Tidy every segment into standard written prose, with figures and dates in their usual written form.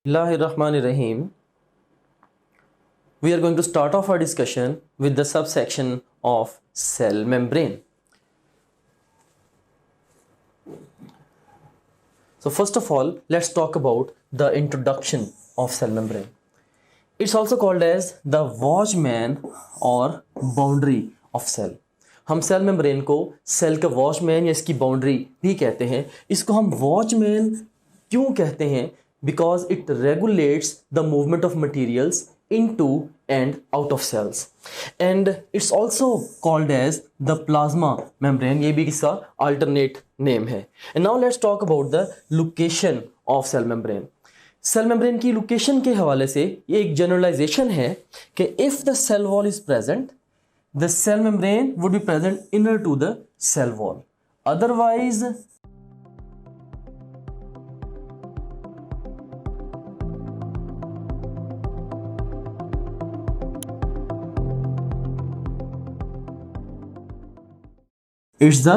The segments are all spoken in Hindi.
Bismillahirrahmanirrahim. We are going to start off our discussion with the subsection of cell membrane. So first of all, let's talk about the introduction of cell membrane. It's also called as the watchman or boundary of cell. हम सेल मेम्ब्रेन को सेल का वॉचमैन या इसकी बाउंड्री भी कहते हैं. इसको हम वॉचमैन क्यों कहते हैं? Because it regulates the movement of materials into and out of cells, and it's also called as the plasma membrane. ये भी इसका alternate name है. And now let's talk about the location of cell membrane. Cell membrane की लोकेशन के हवाले से ये एक जनरलाइजेशन है कि if the cell wall is present, the cell membrane would be present inner to the cell wall. Otherwise, it's the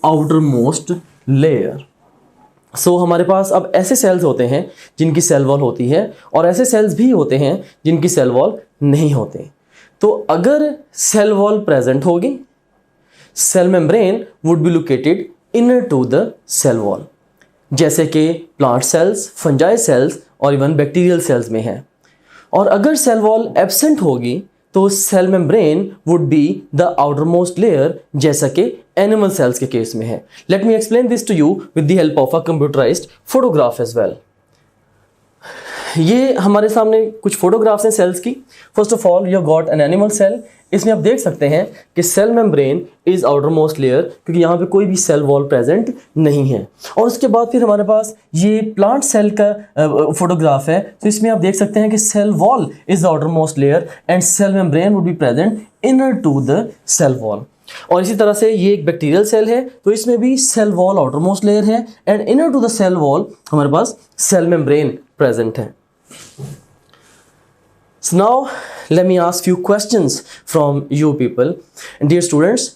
outermost layer. So हमारे पास अब ऐसे सेल्स होते हैं जिनकी सेल वॉल होती है और ऐसे सेल्स भी होते हैं जिनकी सेल वॉल नहीं होते. तो अगर सेल वॉल प्रेजेंट होगी, cell membrane would be located inner to the cell wall, जैसे कि प्लांट सेल्स, फंजाई सेल्स और इवन बैक्टीरियल सेल्स में है. और अगर सेल वॉल एब्सेंट होगी तो cell membrane would be the outermost layer, जैसा कि एनिमल सेल्स के केस में है. Let me explain this to you with the help of a computerized photograph as well. ये हमारे सामने कुछ फोटोग्राफ्स हैं सेल्स की. First of all you got an animal cell. इसमें आप देख सकते हैं कि cell membrane is outermost layer, क्योंकि यहाँ पे कोई भी सेल वॉल प्रेजेंट नहीं है. और उसके बाद फिर हमारे पास ये प्लांट सेल का फोटोग्राफ है. तो इसमें आप देख सकते हैं कि cell wall is outermost layer and cell membrane would be present inner to the cell wall. और इसी तरह से ये एक बैक्टीरियल सेल है, तो इसमें भी सेल वॉल आउटरमोस्ट लेयर है and inner to the cell wall हमारे पास सेल मेम्ब्रेन प्रेजेंट है. So now let me ask few questions from you people. Dear students,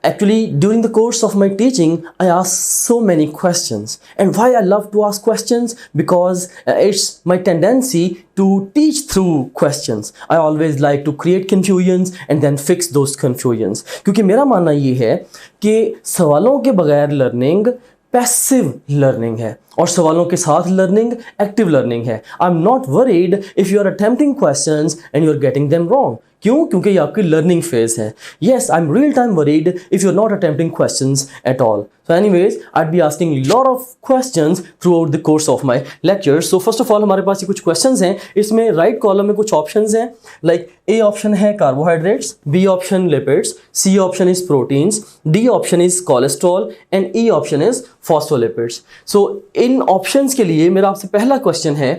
actually during the course of my teaching I ask so many questions, and why I love to ask questions, because it's my tendency to teach through questions. I always like to create confusions and then fix those confusions, क्योंकि मेरा मानना ये है कि सवालों के बगैर लर्निंग पैसिव लर्निंग है और सवालों के साथ लर्निंग एक्टिव लर्निंग है. I am not worried if you are attempting questions and you are getting them wrong. क्यों? क्योंकि ये आपकी लर्निंग फेज है. Yes, I am real time worried if you are not attempting questions at all. So anyways, I'd be asking lot of questions throughout the course of my lectures. So first of all हमारे पास ये कुछ questions हैं. इसमें राइट कॉलम में कुछ ऑप्शंस हैं, लाइक ए ऑप्शन है carbohydrates, B option lipids, C option is proteins, D option is cholesterol and E option is phospholipids. So इन ऑप्शंस के लिए मेरा आपसे पहला क्वेश्चन है,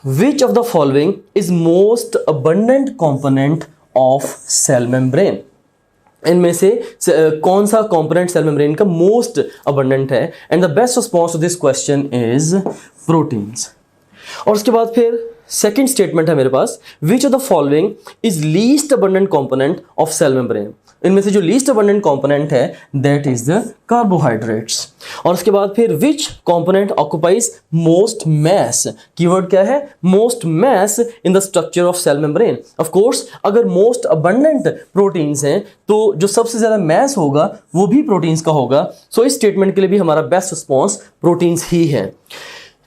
which of the following is most abundant component of cell membrane? इनमें से कौन सा कंपोनेंट सेल मेम्ब्रेन का मोस्ट अबंडेंट है? And the best response to this question is proteins. और उसके बाद फिर सेकंड स्टेटमेंट है मेरे पास, which of the following is least abundant component of cell membrane? इनमें से जो लीस्ट अबंडेंट कंपोनेंट है दैट इज द कार्बोहाइड्रेट्स. और उसके बाद फिर which component occupies most mass? Keyword क्या है? Most mass in the structure of cell membrane. Of course अगर मोस्ट अबंडेंट प्रोटीन्स हैं तो जो सबसे ज्यादा मैस होगा वो भी प्रोटीन्स का होगा. सो इस स्टेटमेंट के लिए भी हमारा बेस्ट रिस्पॉन्स प्रोटीन्स ही है.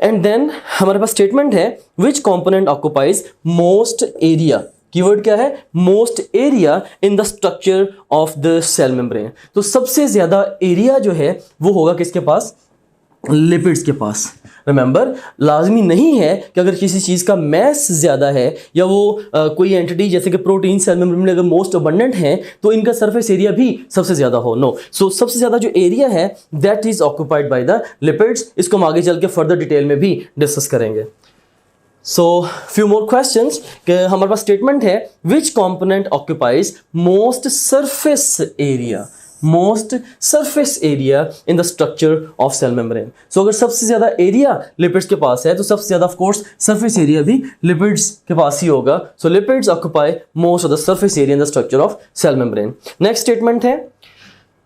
एंड देन हमारे पास स्टेटमेंट है, which component occupies most area? Keyword क्या है? Most area in the structure of the cell membrane. तो सबसे ज्यादा एरिया जो है वो होगा किसके पास? लिपिड्स के पास. रिमेंबर, लाजमी नहीं है कि अगर किसी चीज़ का मैस ज़्यादा है या वो कोई एंटिटी जैसे कि प्रोटीन सेल मेम्ब्रेन में अगर मोस्ट अबंडेंट है तो इनका सरफेस एरिया भी सबसे ज़्यादा हो. नो, सो सबसे ज़्यादा जो एरिया है that is occupied by the lipids. इसको हम आगे चल के फर्दर डिटेल में भी डिस्कस करेंगे. सो फ्यू मोर क्वेश्चंस कि हमारे पास स्टेटमेंट है, which component occupies most surface area? Most surface area in the structure of cell membrane. So अगर सबसे ज्यादा एरिया लिपिड्स के पास है तो सबसे ज्यादा ऑफ कोर्स सरफेस एरिया भी लिपिड्स के पास ही होगा. So lipids occupy most of the surface area in the structure of cell membrane. Next statement है,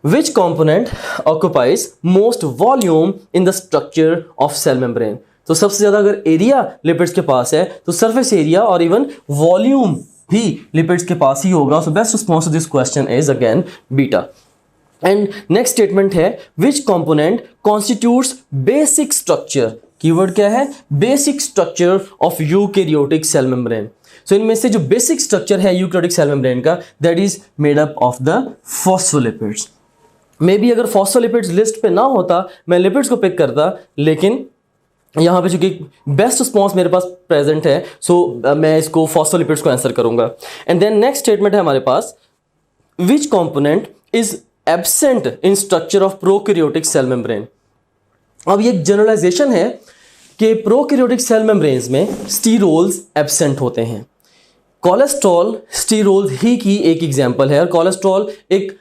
which component occupies most volume in the structure of cell membrane? तो सबसे ज़्यादा अगर एरिया लिपिड्स के पास है तो सरफेस एरिया और इवन वॉल्यूम भी लिपिड्स के पास ही होगा. So best response to this question is again beta. And next statement है which component constitutes basic structure. Keyword क्या है? Basic structure of eukaryotic cell membrane. So इनमें से जो बेसिक स्ट्रक्चर है यूकैरियोटिक सेल मेम्ब्रेन का, that is made up of the phospholipids. Maybe अगर फॉस्फोलिपिड्स लिस्ट पे ना होता मैं लिपिड्स को पिक करता, लेकिन यहाँ पे चूंकि बेस्ट रिस्पॉन्स मेरे पास प्रेजेंट है, सो मैं इसको फॉस्फोलिपिड्स को आंसर करूंगा. एंड देन नेक्स्ट स्टेटमेंट है हमारे पास which component is absent in structure of prokaryotic cell membrane. अब ये एक जनरलाइजेशन है कि प्रोकैरियोटिक सेल मेम्ब्रेन्स में स्टीरोल्स एब्सेंट होते हैं. कोलेस्ट्रॉल स्टीरोल ही की एक एग्जांपल है, और कोलेस्ट्रॉल एक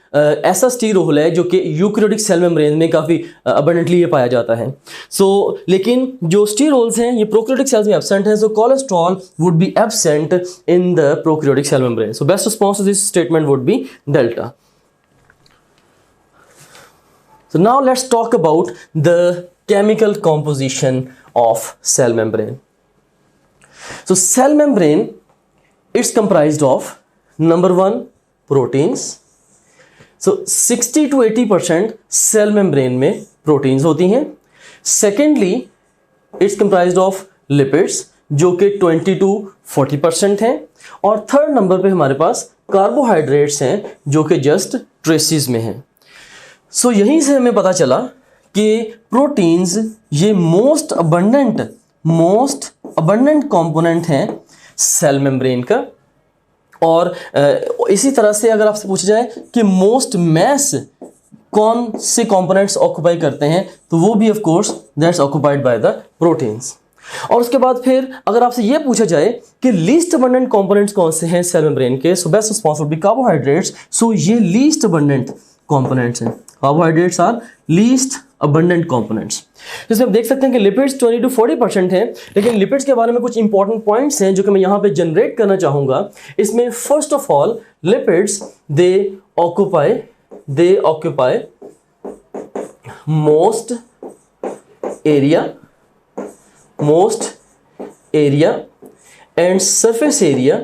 ऐसा स्टीरोल है जो कि यूकैरियोटिक सेल मेम्ब्रेन में काफ़ी अबंडेंटली ये पाया जाता है. सो लेकिन जो स्टीरोल्स हैं ये प्रोकैरियोटिक सेल्स में एब्सेंट हैं, so cholesterol would be absent in the prokaryotic cell membrane. So best response to this statement would be delta. So now let's talk about the chemical composition of cell membrane. So cell membrane, it's comprised of number one proteins. So 60 to 80% cell membrane में proteins होती हैं. Secondly, it's comprised of lipids जो कि 20 to 40% हैं. और थर्ड नंबर पे हमारे पास कार्बोहाइड्रेट्स हैं जो कि जस्ट ट्रेसिस में हैं. सो यहीं से हमें पता चला कि प्रोटीन्स ये मोस्ट अबंडेंट कंपोनेंट हैं सेल मेम्ब्रेन का. और इसी तरह से अगर आपसे पूछा जाए कि मोस्ट मैस कौन से कंपोनेंट्स ऑक्यूपाई करते हैं, तो वो भी of course that's occupied by the proteins. और उसके बाद फिर अगर आपसे ये पूछा जाए कि लीस्ट अबंडेंट कंपोनेंट्स कौन से हैं सेल मेम्ब्रेन के, so best response would be carbohydrates. So ये लीस्ट अबंडेंट कंपोनेंट्स हैं. Carbohydrates are least abundant components. जिसमें आप देख सकते हैं कि लिपिड्स 20 to 40% हैं, लेकिन लिपिड्स के बारे में कुछ इंपॉर्टेंट पॉइंट्स हैं जो कि मैं यहाँ पे जनरेट करना चाहूँगा. इसमें first of all lipids they occupy most area and surface area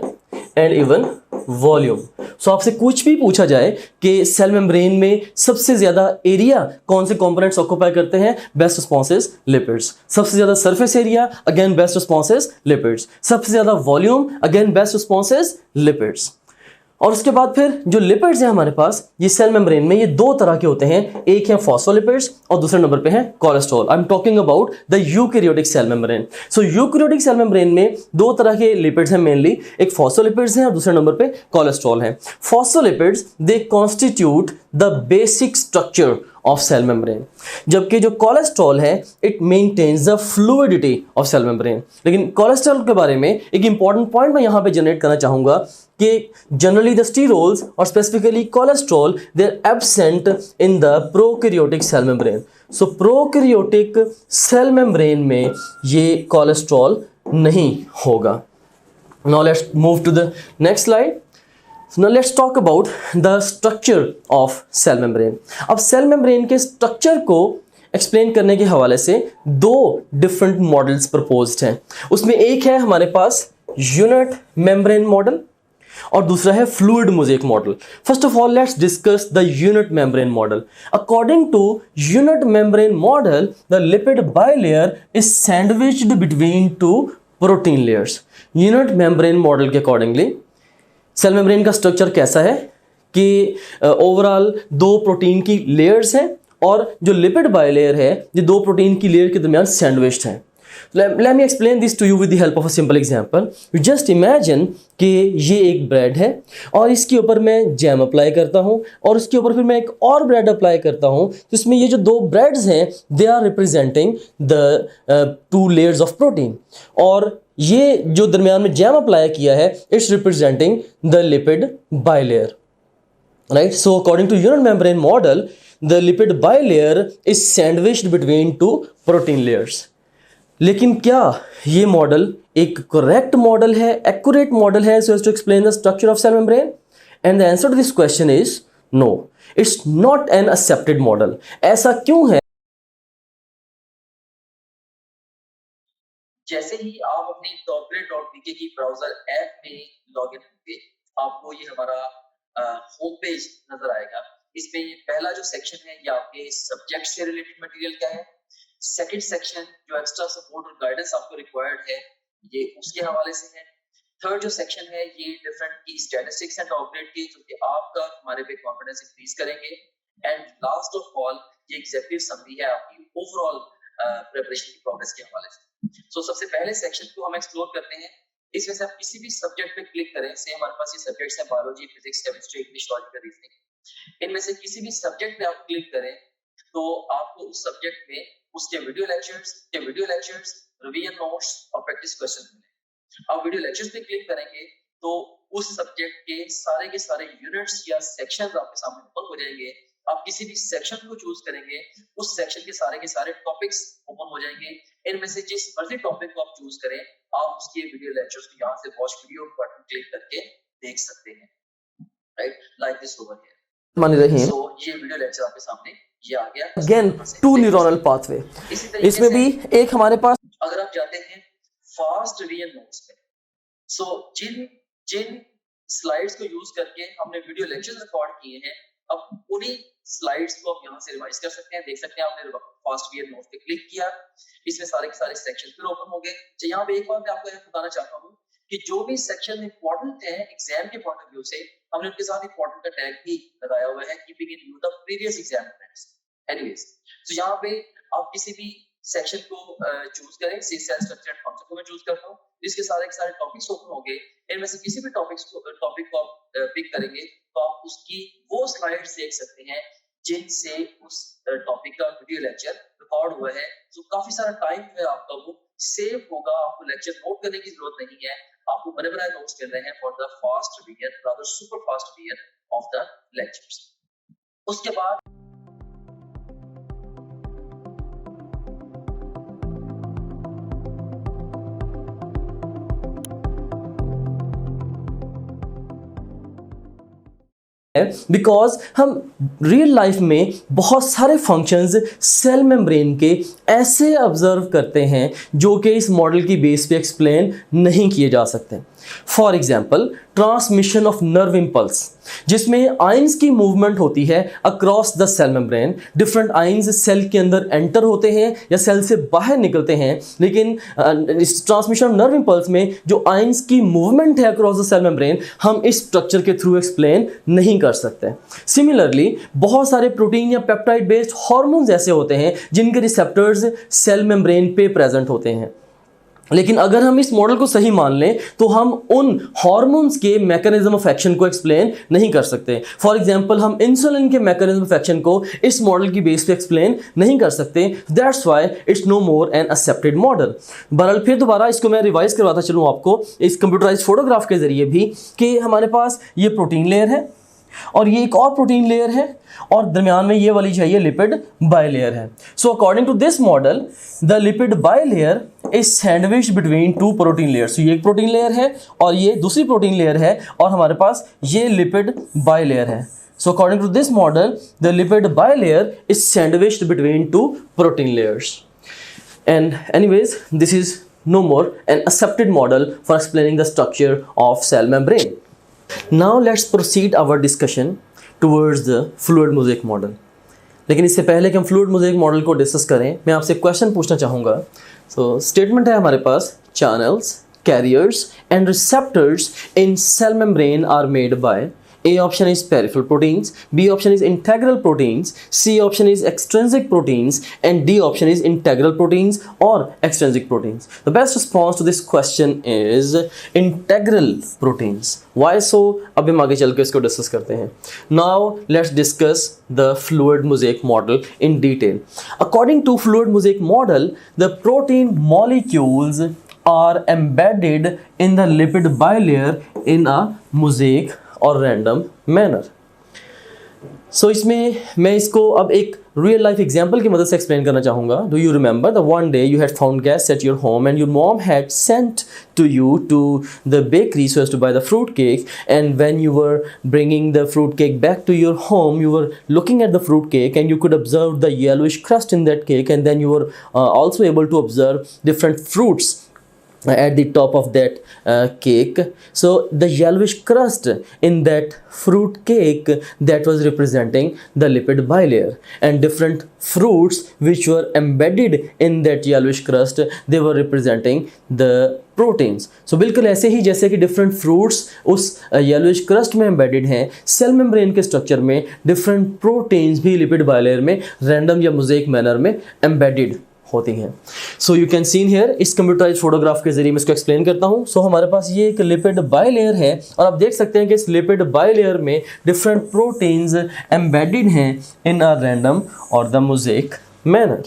and even volume. So आपसे कुछ भी पूछा जाए कि सेल मेम्ब्रेन में सबसे ज्यादा एरिया कौन से कंपोनेंट्स ऑक्यूपाई करते हैं, बेस्ट रिस्पॉन्स इज लिपिड्स. सबसे ज्यादा surface area, again best response is lipids. सबसे ज्यादा volume, again best response is lipids. और उसके बाद फिर जो लिपिड्स हैं हमारे पास, ये सेल मेम्ब्रेन में ये दो तरह के होते हैं. एक है फॉस्फोलिपिड्स और दूसरे नंबर पे है cholesterol. I am talking about the eukaryotic cell membrane. So eukaryotic cell membrane में दो तरह के लिपिड्स हैं मेनली. एक फॉस्फोलिपिड्स हैं और दूसरे नंबर पे कोलेस्ट्रॉल है. Phospholipids they constitute the basic structure of cell membrane, जबकि जो कोलेस्ट्रॉल है it maintains the fluidity of cell membrane. लेकिन कोलेस्ट्रॉल के बारे में एक इंपॉर्टेंट पॉइंट मैं यहाँ पे जनरेट करना चाहूँगा कि जनरली द स्टीरोल्स और specifically cholesterol they are absent in the prokaryotic cell membrane. So prokaryotic cell membrane में ये कोलेस्ट्रॉल नहीं होगा. Now let's move to the next slide. So now let's talk about the structure of cell membrane. अब सेल मेम्ब्रेन के स्ट्रक्चर को एक्सप्लेन करने के हवाले से दो डिफरेंट मॉडल्स प्रपोज्ड हैं. उसमें एक है हमारे पास यूनिट मेम्ब्रेन मॉडल और दूसरा है fluid mosaic model. First of all let's discuss the unit membrane model. According to unit membrane model, the lipid bilayer is sandwiched between two protein layers. Unit membrane model के अकॉर्डिंगली सेल मेम्ब्रेन का स्ट्रक्चर कैसा है कि ओवरऑल दो प्रोटीन की लेयर्स हैं और जो लिपिड बाइलेयर है ये दो प्रोटीन की लेयर के दरमियान सैंडविच्ड है. Let me explain this to you with the help of a simple example. You just imagine कि ये एक ब्रेड है और इसके ऊपर मैं जैम अप्लाई करता हूँ और उसके ऊपर फिर मैं एक और ब्रेड अप्लाई करता हूँ. तो इसमें ये जो दो ब्रेड्स हैं they are representing the two layers of protein, और ये जो दरमियान में जैम अप्लाई किया है it's representing the lipid bilayer. Right, so according to unit membrane model the lipid bilayer is sandwiched between two protein layers. लेकिन क्या ये मॉडल एक करेक्ट मॉडल है, एक्यूरेट मॉडल है so as to explain the structure of cell membrane? And the answer to this question is no, it's not an accepted model. ऐसा क्यों है? जैसे ही आप अपनी topgrade.bk की ब्राउजर ऐप में लॉगिन होंगे, आपको ये हमारा होम पेज नजर आएगा। इसमें ये पहला जो सेक्शन है ये आपके सब्जेक्ट से रिलेटेड मटेरियल का है। सेकंड सेक्शन जो एक्स्ट्रा सपोर्ट और गाइडेंस आपको रिक्वायर्ड है ये उसके हवाले से है। थर्ड जो सेक्शन है ये डिफरेंट की स्टैटिस्टिक्स एंड टॉपग्रेड की, जो कि आपका हमारे पे कॉन्फिडेंस इंक्रीज करेंगे। एंड लास्ट ऑफ ऑल ये एग्जीक्यूटिव समरी है आपकी ओवरऑल प्रिपरेशन की प्रोग्रेस के हवाले से। सो सबसे पहले सेक्शन को हम एक्सप्लोर करते हैं। इसमें से आप किसी भी सब्जेक्ट पे क्लिक करें, से हमारे पास ये सब्जेक्ट्स हैं biology, physics, chemistry, English, logical reasoning. इनमें से किसी भी सब्जेक्ट पे आप क्लिक करें तो आपको उस सब्जेक्ट में उसके वीडियो लेक्चर्स, रिवीजन नोट्स और प्रैक्टिस क्वेश्चन मिले। आप वीडियो लेक्चर्स पे क्लिक करेंगे तो उस सब्जेक्ट के सारे यूनिट्स या सेक्शंस आपके सामने ओपन हो जाएंगे। आप किसी भी सेक्शन को चूज करेंगे, उस सेक्शन के सारे टॉपिक्स ओपन हो जाएंगे। इनमें से जिस मर्जी टॉपिक को आप चूज करें, आप उसके वीडियो लेक्चर्स को यहाँ से वॉच वीडियो बटन क्लिक करके देख सकते हैं, right, like this over here. मान रहे सो ये वीडियो लेक्चर आपके सामने ये आ गया। अगेन टू न्यूरल पाथवे, इसमें भी एक हमारे पास, अगर आप जाते हैं फास्ट रिवीजन नोट्स पे, सो जिन स्लाइड्स को यूज करके हमने वीडियो लेक्चर्स रिकॉर्ड किए हैं, अब उन्हीं स्लाइड्स को आप यहाँ से रिवाइज कर सकते हैं। देख सकते हैं आपने फास्ट रिवीजन नोट्स पे क्लिक किया, इसमें सारे के सारे सेक्शन फिर ओपन हो गए। तो यहाँ पे एक बात मैं आपको बताना चाहता हूँ कि जो भी सेक्शन इंपॉर्टेंट है एग्जाम के पॉइंट ऑफ व्यू से, हमने उनके साथ इंपॉर्टेंट का टैग भी लगाया हुआ है, keeping in view the previous exam friends. Anyways, तो यहाँ पे आप किसी भी सेक्शन को चूज करें। सी सेल स्ट्रक्चर एंड कॉन्सेप्ट को मैं चूज करता हूँ। इसके सारे टॉपिक्स ओपन हो गए। इनमें से किसी भी टॉपिक को आप पिक करेंगे तो आप उसकी वो स्लाइड्स देख सकते हैं जिनसे उस टॉपिक का वीडियो लेक्चर रिकॉर्ड हुआ है। तो काफी सारा टाइम है आपका वो सेव होगा, आपको लेक्चर नोट करने की जरूरत नहीं है। आपको बने बनाए नोट्स मिल रहे हैं for the fast revision, rather super fast revision of the lectures. उसके बाद बिकॉज हम रियल लाइफ में बहुत सारे फंक्शंस सेल मेम्ब्रेन के ऐसे ऑब्जर्व करते हैं जो कि इस मॉडल की बेस पे एक्सप्लेन नहीं किए जा सकते। For example transmission of nerve impulse, जिसमें आइंस की मूवमेंट होती है across the cell membrane. Different ions cell के अंदर एंटर होते हैं या सेल से बाहर निकलते हैं, लेकिन इस ट्रांसमिशन ऑफ नर्व इम्पल्स में जो आइंस की मूवमेंट है अक्रॉस द सेल मेम्ब्रेन, हम इस स्ट्रक्चर के थ्रू एक्सप्लेन नहीं कर सकते। सिमिलरली बहुत सारे प्रोटीन या पेप्टाइड बेस्ड हार्मोन्स ऐसे होते हैं जिनके रिसेप्टर्स सेल मेम्ब्रेन पे प्रेजेंट होते हैं, लेकिन अगर हम इस मॉडल को सही मान लें तो हम उन हार्मोन्स के मैकेनिज्म ऑफ एक्शन को एक्सप्लेन नहीं कर सकते। फॉर एग्जांपल हम इंसुलिन के मैकेनिज्म ऑफ एक्शन को इस मॉडल की बेस पे एक्सप्लेन नहीं कर सकते। That's why it's no more an accepted model. बहरहाल फिर दोबारा इसको मैं रिवाइज करवाता चलूँ आपको इस कंप्यूटराइज फोटोग्राफ के जरिए भी कि हमारे पास ये प्रोटीन लेयर है और ये एक और प्रोटीन लेयर है और दरमियान में ये वाली चाहिए लिपिड बाइलेयर है। So according to this model the lipid bilayer is sandwiched between two protein layers. ये एक प्रोटीन लेयर है और ये दूसरी प्रोटीन लेयर है और हमारे पास ये लिपिड बाइलेयर है। So according to this model the lipid bilayer is sandwiched between two protein layers. And anyways this is no more an accepted model for explaining the structure of cell membrane. Now let's proceed our discussion towards the fluid mosaic model. लेकिन इससे पहले कि हम फ्लूइड मोज़ेक मॉडल को डिस्कस करें, मैं आपसे क्वेश्चन पूछना चाहूँगा। सो स्टेटमेंट है हमारे पास, channels, carriers and receptors in cell membrane are made by A option is peripheral proteins, B option is integral proteins, C option is extrinsic proteins, and D option is integral proteins or extrinsic proteins. The best response to this question is integral proteins. Why so? अब हम आगे चल के इसको डिस्कस करते हैं। Now let's discuss the fluid mosaic model in detail. According to fluid mosaic model, the protein molecules are embedded in the lipid bilayer in a mosaic और रैंडम मैनर। सो इसमें मैं इसको अब एक रियल लाइफ एग्जाम्पल की मदद से एक्सप्लेन करना चाहूँगा। Do you remember the one day you had found guest at your home and your mom had sent to you to the bakery so as to buy the fruit cake, and when you were bringing the fruit cake back to your home, you were looking at the fruit cake and you could observe the yellowish crust in that cake, and then you were also able to observe different fruits at the top of that cake. So the yellowish crust in that fruit cake, that was representing the lipid bilayer, and different fruits which were embedded in that yellowish crust, they were representing the proteins. So बिल्कुल ऐसे ही जैसे कि डिफरेंट फ्रूट्स उस येलोइश क्रस्ट में एम्बेडेड हैं, सेल मेम्ब्रेन के स्ट्रक्चर में डिफरेंट प्रोटीन्स भी लिपिड बायलेयर में रैंडम या मोज़ेक मैनर में एम्बेडेड होती हैं. So you can seen here, इस कंप्यूटराइज फोटोग्राफ के जरिए मैं इसको एक्सप्लेन करता हूँ. सो हमारे पास ये एक लिपिड बायलेयर है और आप देख सकते हैं कि इस लिपिड बायलेयर में डिफरेंट प्रोटीन्स एम्बेडेड हैं इन अ रैंडम और द मोज़ेक मैनर.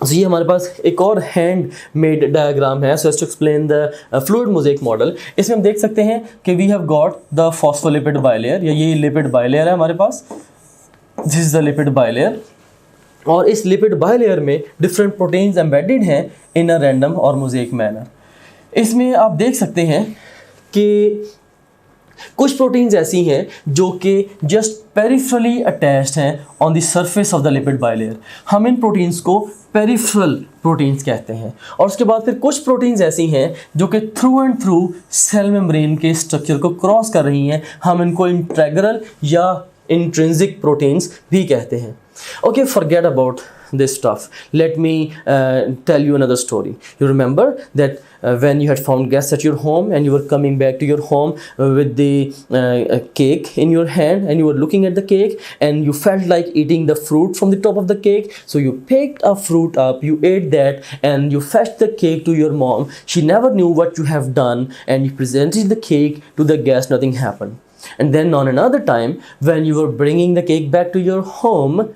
तो ये हमारे पास एक और हैंड मेड डायग्राम है. So to explain the fluid mosaic model. इसमें हम देख सकते हैं कि we have got the phospholipid bilayer, या ये लिपिड बायलेयर है हमारे पास. This is the lipid bilayer, और इस लिपिड बायलेयर में डिफरेंट प्रोटीन्स एम्बेडेड हैं इन अ रैंडम और मोज़ेक मैनर. इसमें आप देख सकते हैं कि कुछ प्रोटीन्स ऐसी हैं जो कि जस्ट पेरिफेरली अटैच्ड हैं on the surface of the lipid bilayer. हम इन प्रोटीन्स को पेरिफेरल प्रोटीन्स कहते हैं. और उसके बाद फिर कुछ प्रोटीन्स ऐसी हैं जो कि through and through cell membrane के स्ट्रक्चर को क्रॉस कर रही हैं. हम इनको इंटेग्रल या इंट्रिंसिक प्रोटीन्स भी कहते हैं. Okay, forget about this stuff. Let me tell you another story. You remember that when you had found guests at your home and you were coming back to your home with the cake in your hand, and you were looking at the cake and you felt like eating the fruit from the top of the cake. So you picked a fruit up, you ate that, and you fetched the cake to your mom. She never knew what you have done, and you presented the cake to the guest. Nothing happened. And then on another time, when you were bringing the cake back to your home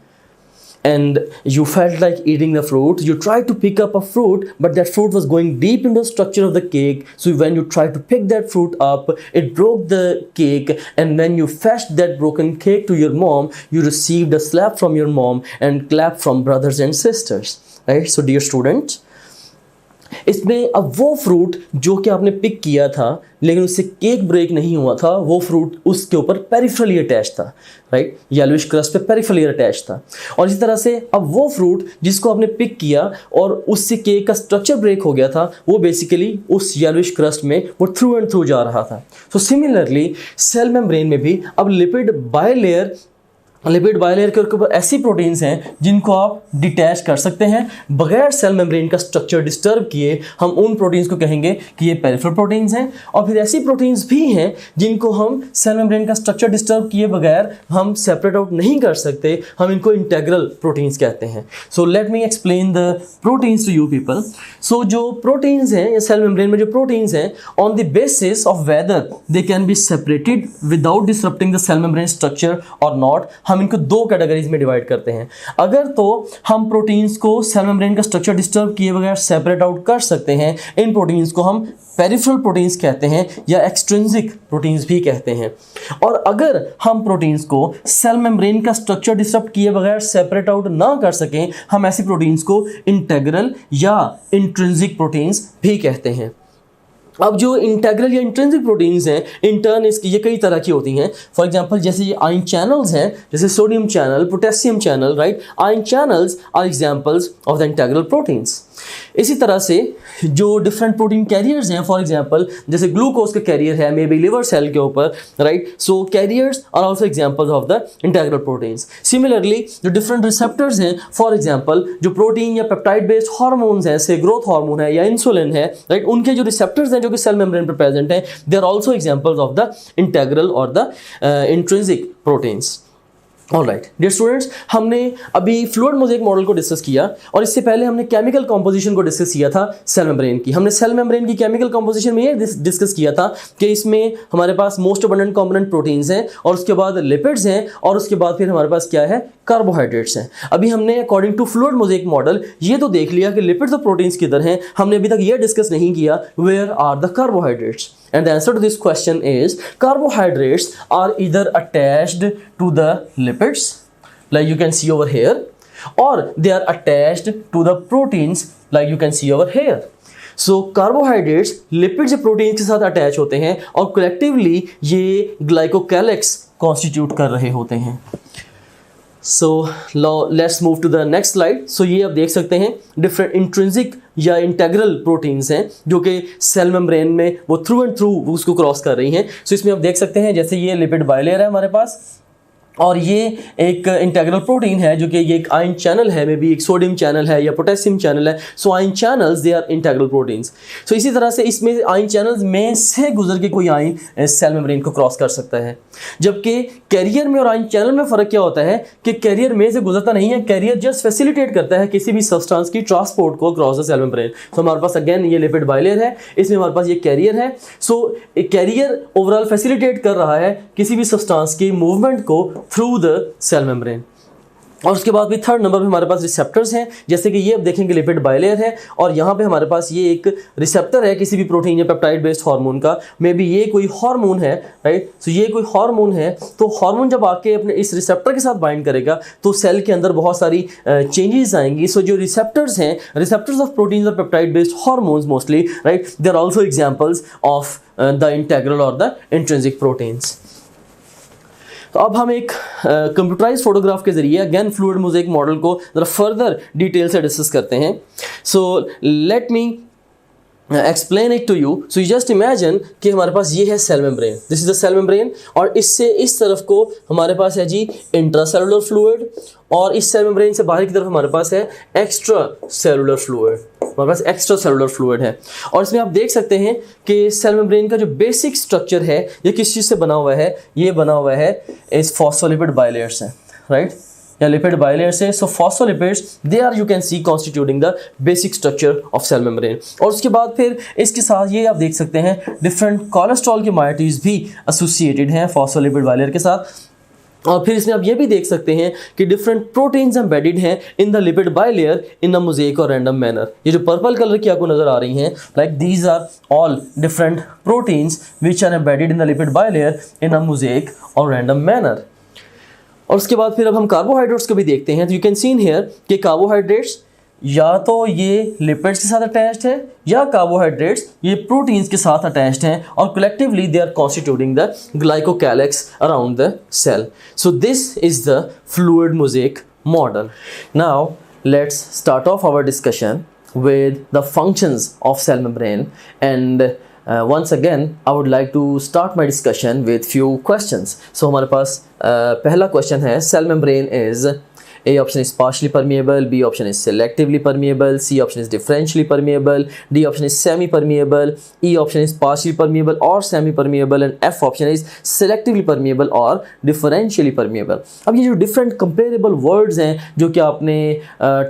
and you felt like eating the fruit, you tried to pick up a fruit, but that fruit was going deep into the structure of the cake. So when you tried to pick that fruit up, it broke the cake, and when you fetched that broken cake to your mom, you received a slap from your mom and clap from brothers and sisters, right? So dear students, इसमें अब वो फ्रूट जो कि आपने पिक किया था लेकिन उससे केक ब्रेक नहीं हुआ था, वो फ्रूट उसके ऊपर पेरिफेरली अटैच था, राइट? येलोइश क्रस्ट पे पेरिफेरली अटैच था. और इसी तरह से अब वो फ्रूट जिसको आपने पिक किया और उससे केक का स्ट्रक्चर ब्रेक हो गया था, वो बेसिकली उस येलोइश क्रस्ट में वो थ्रू एंड थ्रू जा रहा था. सो सिमिलरली सेल मेम्ब्रेन में भी अब लिपिड बायलेयर के ऊपर ऐसी प्रोटीन्स हैं जिनको आप डिटैच कर सकते हैं बगैर सेल मेम्ब्रेन का स्ट्रक्चर डिस्टर्ब किए. हम उन प्रोटीन्स को कहेंगे कि ये पेरिफेरल प्रोटीन्स हैं. और फिर ऐसी प्रोटीन्स भी हैं जिनको हम सेल मेम्ब्रेन का स्ट्रक्चर डिस्टर्ब किए बगैर हम सेपरेट आउट नहीं कर सकते. हम इनको इंटेग्रल प्रोटीन्स कहते हैं. So let me explain the proteins to you people. So जो प्रोटीन्स हैं या सेल मेम्ब्रेन में जो प्रोटीन्स हैं, on the basis of whether they can be separated without disrupting the cell membrane structure और नॉट, हम इनको दो कैटेगरीज में डिवाइड करते हैं. अगर तो हम प्रोटीन्स को सेल मेम्ब्रेन का स्ट्रक्चर डिस्टर्ब किए बगैर सेपरेट आउट कर सकते हैं, इन प्रोटीन्स को हम पेरिफेरल प्रोटीन्स कहते हैं या एक्सट्रिंसिक प्रोटीन्स भी कहते हैं. और अगर हम प्रोटीन्स को सेल मेम्ब्रेन का स्ट्रक्चर डिस्टर्ब किए बगैर सेपरेट आउट ना कर सकें, हम ऐसी प्रोटीन्स को इंटेग्रल या इंट्रिंसिक प्रोटीन्स भी कहते हैं. अब जो इंटेग्रल या इंट्रिंसिक प्रोटीन्स हैं, इंटर्न इसकी ये कई तरह की होती हैं. फॉर एग्जांपल जैसे ये आयन चैनल्स हैं, जैसे sodium channel, potassium channel, right? Ion channels are examples of the integral proteins. इसी तरह से जो डिफरेंट प्रोटीन कैरियर्स हैं, फॉर एग्जांपल जैसे ग्लूकोज का कैरियर है मे बी लिवर सेल के ऊपर, right? So carriers are also examples of the integral proteins. Similarly जो डिफरेंट रिसेप्टर्स हैं, फॉर एग्जांपल जो प्रोटीन या पेप्टाइड बेस्ड हार्मोन्स हैं, से ग्रोथ हार्मोन है या इंसुलिन है, राइट? उनके जो रिसेप्टर्स हैं जो कि सेल मेम्ब्रेन पर प्रेजेंट हैं, they are also examples of the integral और the intrinsic proteins. Alright dear students, हमने अभी फ्लूइड मोज़ेक मॉडल को डिस्कस किया और इससे पहले हमने केमिकल कंपोजिशन को डिस्कस किया था सेल मेम्ब्रेन की. हमने सेल मेम्ब्रेन की केमिकल कंपोजिशन में ये डिस्कस किया था कि इसमें हमारे पास मोस्ट अबंडेंट कंपोनेंट प्रोटीन्स हैं और उसके बाद लिपिड्स हैं और उसके बाद फिर हमारे पास क्या है, कार्बोहाइड्रेट्स हैं. अभी हमने according to fluid mosaic model ये तो देख लिया कि लिपिड्स और प्रोटीन्स किधर हैं. हमने अभी तक ये डिस्कस नहीं किया where are the carbohydrates. And the answer to this question is carbohydrates are either attached to the lipids, like you can see over here, or they are attached to the proteins, like you can see over here. So carbohydrates lipids या proteins के साथ attach होते हैं और collectively ये glycocalyx constitute कर रहे होते हैं. So let's move to the next slide. So ये आप देख सकते हैं डिफरेंट इंट्रिंसिक या इंटेग्रल प्रोटीन्स हैं जो कि सेल मेम्ब्रेन में वो थ्रू एंड थ्रू उसको क्रॉस कर रही हैं. सो इसमें आप देख सकते हैं जैसे ये लिपिड बाइलेयर है हमारे पास, और ये एक इंटेग्रल प्रोटीन है जो कि ये एक आयन चैनल है, मे बी एक सोडियम चैनल है या पोटेशियम चैनल है. So ion channels they are integral proteins. So इसी तरह से इसमें आयन चैनल्स में से गुजर के कोई आयन सेल मेम्ब्रेन को क्रॉस कर सकता है. जबकि कैरियर में और आयन चैनल में फ़र्क क्या होता है कि कैरियर में से गुजरता नहीं है, कैरियर जस्ट फैसिलिटेट करता है किसी भी सब्सटेंस की ट्रांसपोर्ट को क्रॉस द सेल मेम्ब्रेन. तो हमारे पास अगेन ये लिपिड बाइलेयर है, इसमें हमारे पास ये कैरियर है. सो कैरियर ओवरऑल फैसिलिटेट कर रहा है किसी भी सब्सटेंस की मूवमेंट को थ्रू द सेल मेम्ब्रेन. और उसके बाद भी थर्ड नंबर पे हमारे पास रिसेप्टर्स हैं, जैसे कि ये अब देखेंगे लिपिड बाइलेयर है और यहाँ पे हमारे पास ये एक रिसेप्टर है किसी भी प्रोटीन या पेप्टाइड बेस्ड हार्मोन का. मे बी ये कोई हार्मोन है, राइट. सो ये कोई हार्मोन है, तो हार्मोन जब आके अपने इस रिसेप्टर के साथ बाइंड करेगा तो सेल के अंदर बहुत सारी चेंजेस आएंगी. सो जो रिसेप्टर्स हैं, रिसेप्टर्स ऑफ प्रोटीन और peptide based hormones mostly, right, they are also examples of the integral और द इंट्रिंसिक प्रोटीन्स. तो अब हम एक कंप्यूटराइज फोटोग्राफ के जरिए अगेन फ्लूइड मोज़ेक मॉडल को ज़रा फर्दर डिटेल से डिस्कस करते हैं. So let me explain it to you. So you just imagine कि हमारे पास ये है cell membrane, this is the cell membrane, और इससे इस तरफ को हमारे पास है जी इंट्रासेलुलर फ्लूइड, और इस सेल मेम्ब्रेन से बाहर की तरफ हमारे पास है एक्स्ट्रा सेलुलर फ्लूइड. हमारे पास एक्स्ट्रा सेलुलर फ्लूइड है, और इसमें आप देख सकते हैं कि सेल मेम्ब्रेन का जो बेसिक स्ट्रक्चर है ये किस चीज़ से बना हुआ है. ये बना हुआ है इस फॉस्फोलिपिड बाइलेयर से, राइट, या लिपिड बाइलेयर से. So phospholipids they are you can see constituting the basic structure of cell membrane. और उसके बाद फिर इसके साथ ये आप देख सकते हैं डिफरेंट कोलेस्ट्रॉल के मायोटीज भी एसोसिएटेड हैं फॉस्फोलिपिड बाइलेयर के साथ. और फिर इसमें आप ये भी देख सकते हैं कि डिफरेंट प्रोटीन्स एम्बेडेड हैं इन the lipid bilayer in a mosaic और रैंडम मैनर. ये जो पर्पल कलर की आपको नजर आ रही हैं, like these are all different proteins which are embedded in the lipid bilayer in a mosaic और रैंडम मैनर. और उसके बाद फिर अब हम कार्बोहाइड्रेट्स को भी देखते हैं. तो you can see in here कि कार्बोहाइड्रेट्स या तो ये लिपिड्स के साथ अटैच्ड है या कार्बोहाइड्रेट्स ये प्रोटीन्स के साथ अटैच्ड हैं, और collectively they are constituting the glycocalyx around the cell. So this is the fluid mosaic model. Now let's start off our discussion with the functions of cell membrane, and once again I would like to start my discussion with few questions. So हमारे पास पहला क्वेश्चन है, cell membrane is A option is partially permeable, B option is selectively permeable, C option is differentially permeable, D option is semi-permeable, E option is partially permeable or semi-permeable, and F option is selectively permeable or differentially permeable. अब ये जो different comparable words हैं जो कि आपने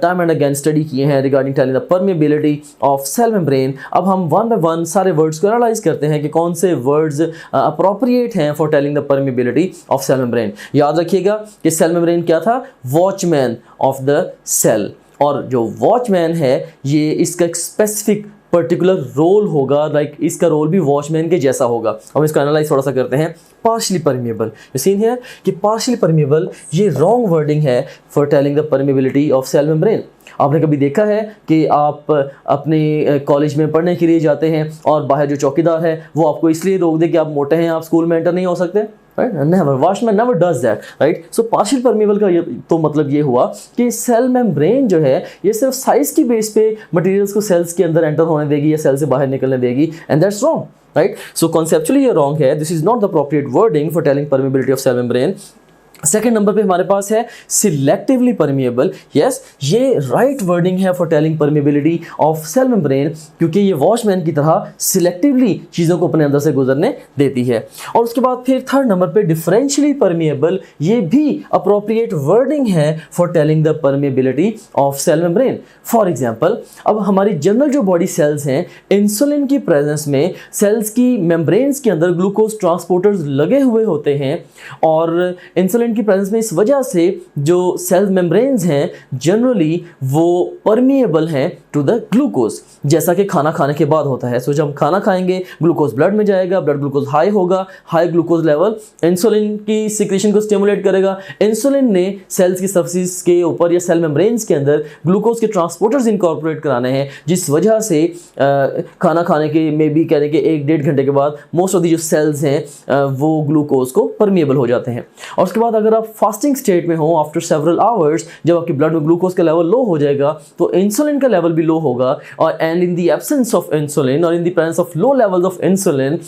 time and again study किए हैं regarding telling the permeability of cell membrane, अब हम one by one सारे words को analyze करते हैं कि कौन से words appropriate हैं for telling the permeability of cell membrane. याद रखिएगा कि cell membrane क्या था, वॉचमैन ऑफ द सेल, और जो वॉचमैन है ये इसका एक स्पेसिफिक पर्टिकुलर रोल होगा, लाइक इसका रोल भी वॉचमैन के जैसा होगा. हम इसको एनालाइज थोड़ा सा करते हैं. Partially permeable, you seen here कि पार्शली परमिएबल ये रॉन्ग वर्डिंग है for telling the permeability of cell membrane. आपने कभी देखा है कि आप अपने कॉलेज में पढ़ने के लिए जाते हैं और बाहर जो चौकीदार है वो आपको इसलिए रोक दे कि आप मोटे हैं, आप स्कूल में एंटर नहीं हो सकते, right? Never, watchman never does that, right? So partial permeable का ये तो मतलब ये हुआ कि सेल मेम्ब्रेन जो है ये सिर्फ साइज की बेस पे मटेरियल्स को सेल्स के अंदर एंटर होने देगी या सेल से बाहर निकलने देगी, and that's wrong, right? So conceptually ये रॉन्ग है. This is not the appropriate wording for telling permeability of cell membrane. Second number पे हमारे पास है सिलेक्टिवली परमिएबल. यस, ये राइट वर्डिंग है for telling permeability of cell membrane, क्योंकि ये वॉचमैन की तरह सिलेक्टिवली चीज़ों को अपने अंदर से गुजरने देती है. और उसके बाद फिर थर्ड नंबर पे डिफरेंशियली परमिएबल, ये भी अप्रोप्रिएट वर्डिंग है for telling the permeability of cell membrane. For example, अब हमारी जनरल जो बॉडी सेल्स हैं, इंसुलिन की प्रेजेंस में सेल्स की मेम्ब्रेन्स के अंदर ग्लूकोज ट्रांसपोर्टर्स लगे हुए होते हैं, और इंसुलिन की प्रेजेंस में इस वजह से जो सेल मेम्ब्रेन्स हैं जनरली वो परमिएबल हैं टू द ग्लूकोज, जैसा कि खाना खाने के बाद होता है. सो जब हम खाना खाएंगे ग्लूकोज ब्लड में जाएगा, ब्लड ग्लूकोज हाई होगा, हाई ग्लूकोज लेवल इंसुलिन की सिक्रेशन को स्टिमुलेट करेगा. इंसुलिन ने सेल्स की सरफेस के ऊपर या सेल मेम्ब्रेन्स के अंदर ग्लूकोज के ट्रांसपोर्टर्स इनकॉर्पोरेट कराने हैं, जिस वजह से खाना खाने के मे बी कहने के 1-1.5 घंटे के बाद मोस्ट ऑफ दी जो सेल्स हैं वो ग्लूकोज को परमिएबल हो जाते हैं. और उसके बाद अगर आप फास्टिंग स्टेट में हो आफ्टर सेवरल आवर्स, जब आपके ब्लड में ग्लूकोज का लेवल लो हो जाएगा तो इंसुलिन का लेवल भी लो होगा, और and in the absence of insulin और in the presence of low levels of insulin,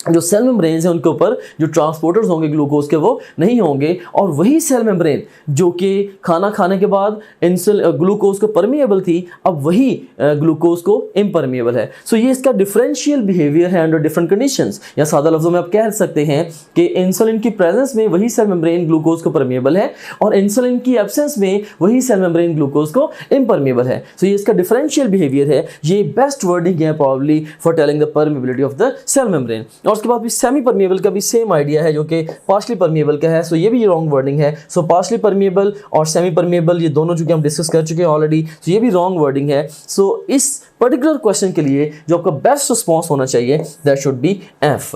जो सेल मेम्ब्रेन्स हैं उनके ऊपर जो ट्रांसपोर्टर्स होंगे ग्लूकोज के वो नहीं होंगे, और वही सेल मेम्ब्रेन जो कि खाना खाने के बाद ग्लूकोज को परमिएबल थी, अब वही ग्लूकोज को इम्परमिएबल है। सो ये इसका डिफरेंशियल बिहेवियर है अंडर डिफरेंट कंडीशंस, या सादा लफ्जों में आप कह सकते हैं कि इंसुलिन की प्रेजेंस में वही सेल मेम्ब्रेन ग्लूकोज को परमिएबल है, और इंसुलिन की एब्सेंस में वही सेल मेम्ब्रेन ग्लूकोज को इम्परमिएबल है। सो ये इसका डिफरेंशियल बिहेवियर है। ये बेस्ट वर्डिंग है probably for telling the permeability of the cell membrane. और उसके बाद भी सेमी परमिएबल का भी सेम आइडिया है जो कि पार्शली परमिएबल का है। सो ये भी रॉन्ग वर्डिंग है। सो पार्शली परमिएबल और सेमी परमिएबल ये दोनों जो कि हम डिस्कस कर चुके हैं ऑलरेडी, सो ये भी रॉन्ग वर्डिंग है। सो इस पर्टिकुलर क्वेश्चन के लिए जो आपका बेस्ट रिस्पॉन्स होना चाहिए दैट शुड बी एफ।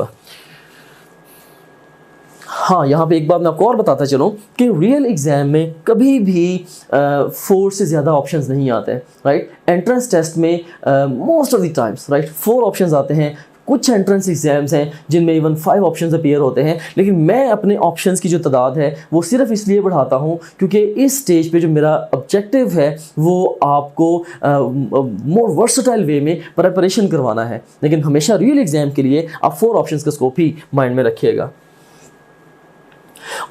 हाँ, यहाँ पे एक बात मैं आपको और बताता चलूँ कि रियल एग्जाम में कभी भी 4 से ज़्यादा ऑप्शंस नहीं आते हैं, राइट। एंट्रेंस टेस्ट में most of the times, right, 4 options आते हैं। कुछ एंट्रेंस एग्जाम्स हैं जिनमें इवन 5 ऑप्शंस अपीयर होते हैं, लेकिन मैं अपने ऑप्शंस की जो तादाद है वो सिर्फ इसलिए बढ़ाता हूँ क्योंकि इस स्टेज पे जो मेरा ऑब्जेक्टिव है वो आपको मोर वर्सटाइल वे में प्रिपरेशन करवाना है। लेकिन हमेशा रियल एग्जाम के लिए आप 4 ऑप्शंस का स्कोप ही माइंड में रखिएगा।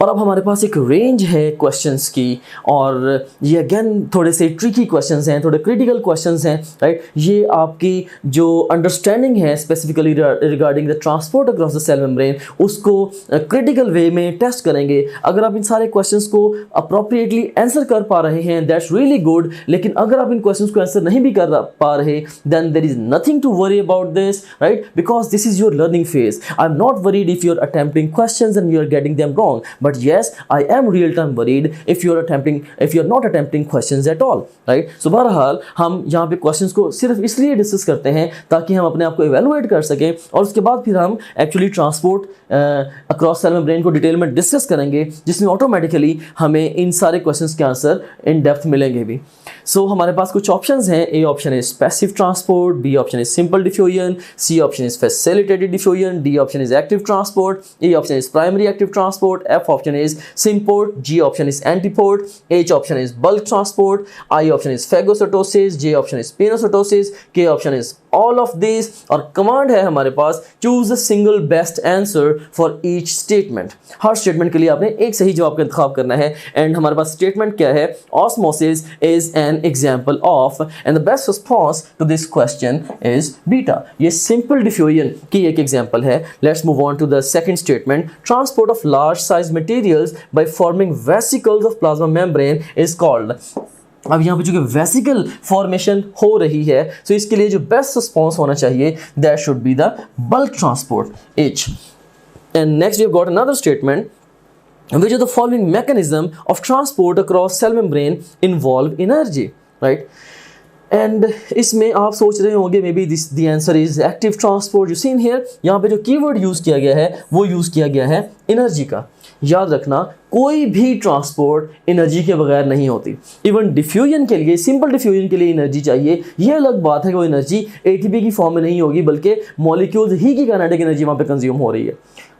और अब हमारे पास एक रेंज है क्वेश्चंस की, और ये अगेन थोड़े से ट्रिकी क्वेश्चंस हैं, थोड़े क्रिटिकल क्वेश्चंस हैं, राइट। ये आपकी जो अंडरस्टैंडिंग है specifically regarding the transport across the cell membrane उसको क्रिटिकल वे में टेस्ट करेंगे। अगर आप इन सारे क्वेश्चंस को अप्रोप्रिएटली आंसर कर पा रहे हैं दैट्स रियली गुड, लेकिन अगर आप इन क्वेश्चंस को आंसर नहीं भी कर पा रहे then there is nothing to worry about this, right, because this is your learning phase. I am not worried if you are attempting questions and you are getting them wrong, but yes I am real time worried if you are not attempting questions at all, right। so बहरहाल हम यहाँ पे questions को सिर्फ इसलिए डिस्कस करते हैं ताकि हम अपने आप को evaluate कर सकें, और उसके बाद फिर हम actually transport across cell membrane को डिटेल में डिस्कस करेंगे, जिसमें ऑटोमेटिकली हमें इन सारे क्वेश्चंस के आंसर इन डेप्थ मिलेंगे भी। सो हमारे पास कुछ ऑप्शंस हैं। A option is passive transport, B option is simple diffusion, C option is facilitated diffusion, D option is active transport, E option is primary active transport, F option is symport, G option is antiport, H option is bulk transport, I option is phagocytosis, J option is pinocytosis, K option is all of this, और कमांड है हमारे पास choose the single best answer for each statement. Her statement के लिए आपने एक सही जवाब का इंतखाब करना है। एंड हमारे पास स्टेटमेंट क्या है, osmosis is an example of, and the best response to this question is beta। ये simple diffusion की एक example है। Let's move on to the second statement। Transport of large size materials by forming vesicles of plasma membrane is called। अब यहाँ पे चूंकि वेसिकल फॉर्मेशन हो रही है, तो इसके लिए जो बेस्ट रिस्पॉन्स होना चाहिए that should be the bulk transport, H। And next we have got another statement which of the following mechanism of transport across cell membrane involve energy, right। And इसमें आप सोच रहे होंगे may be this the answer is active transport. You seen here, यहाँ पे जो कीवर्ड यूज़ किया गया है वो यूज़ किया गया है एनर्जी का। याद रखना कोई भी ट्रांसपोर्ट एनर्जी के बगैर नहीं होती। इवन डिफ्यूजन के लिए, सिंपल डिफ्यूजन के लिए एनर्जी चाहिए। ये अलग बात है कि वो एनर्जी एटीपी की फॉर्म में नहीं होगी, बल्कि मॉलिक्यूल्स ही की काइनेटिक एनर्जी वहाँ पे कंज्यूम हो रही है,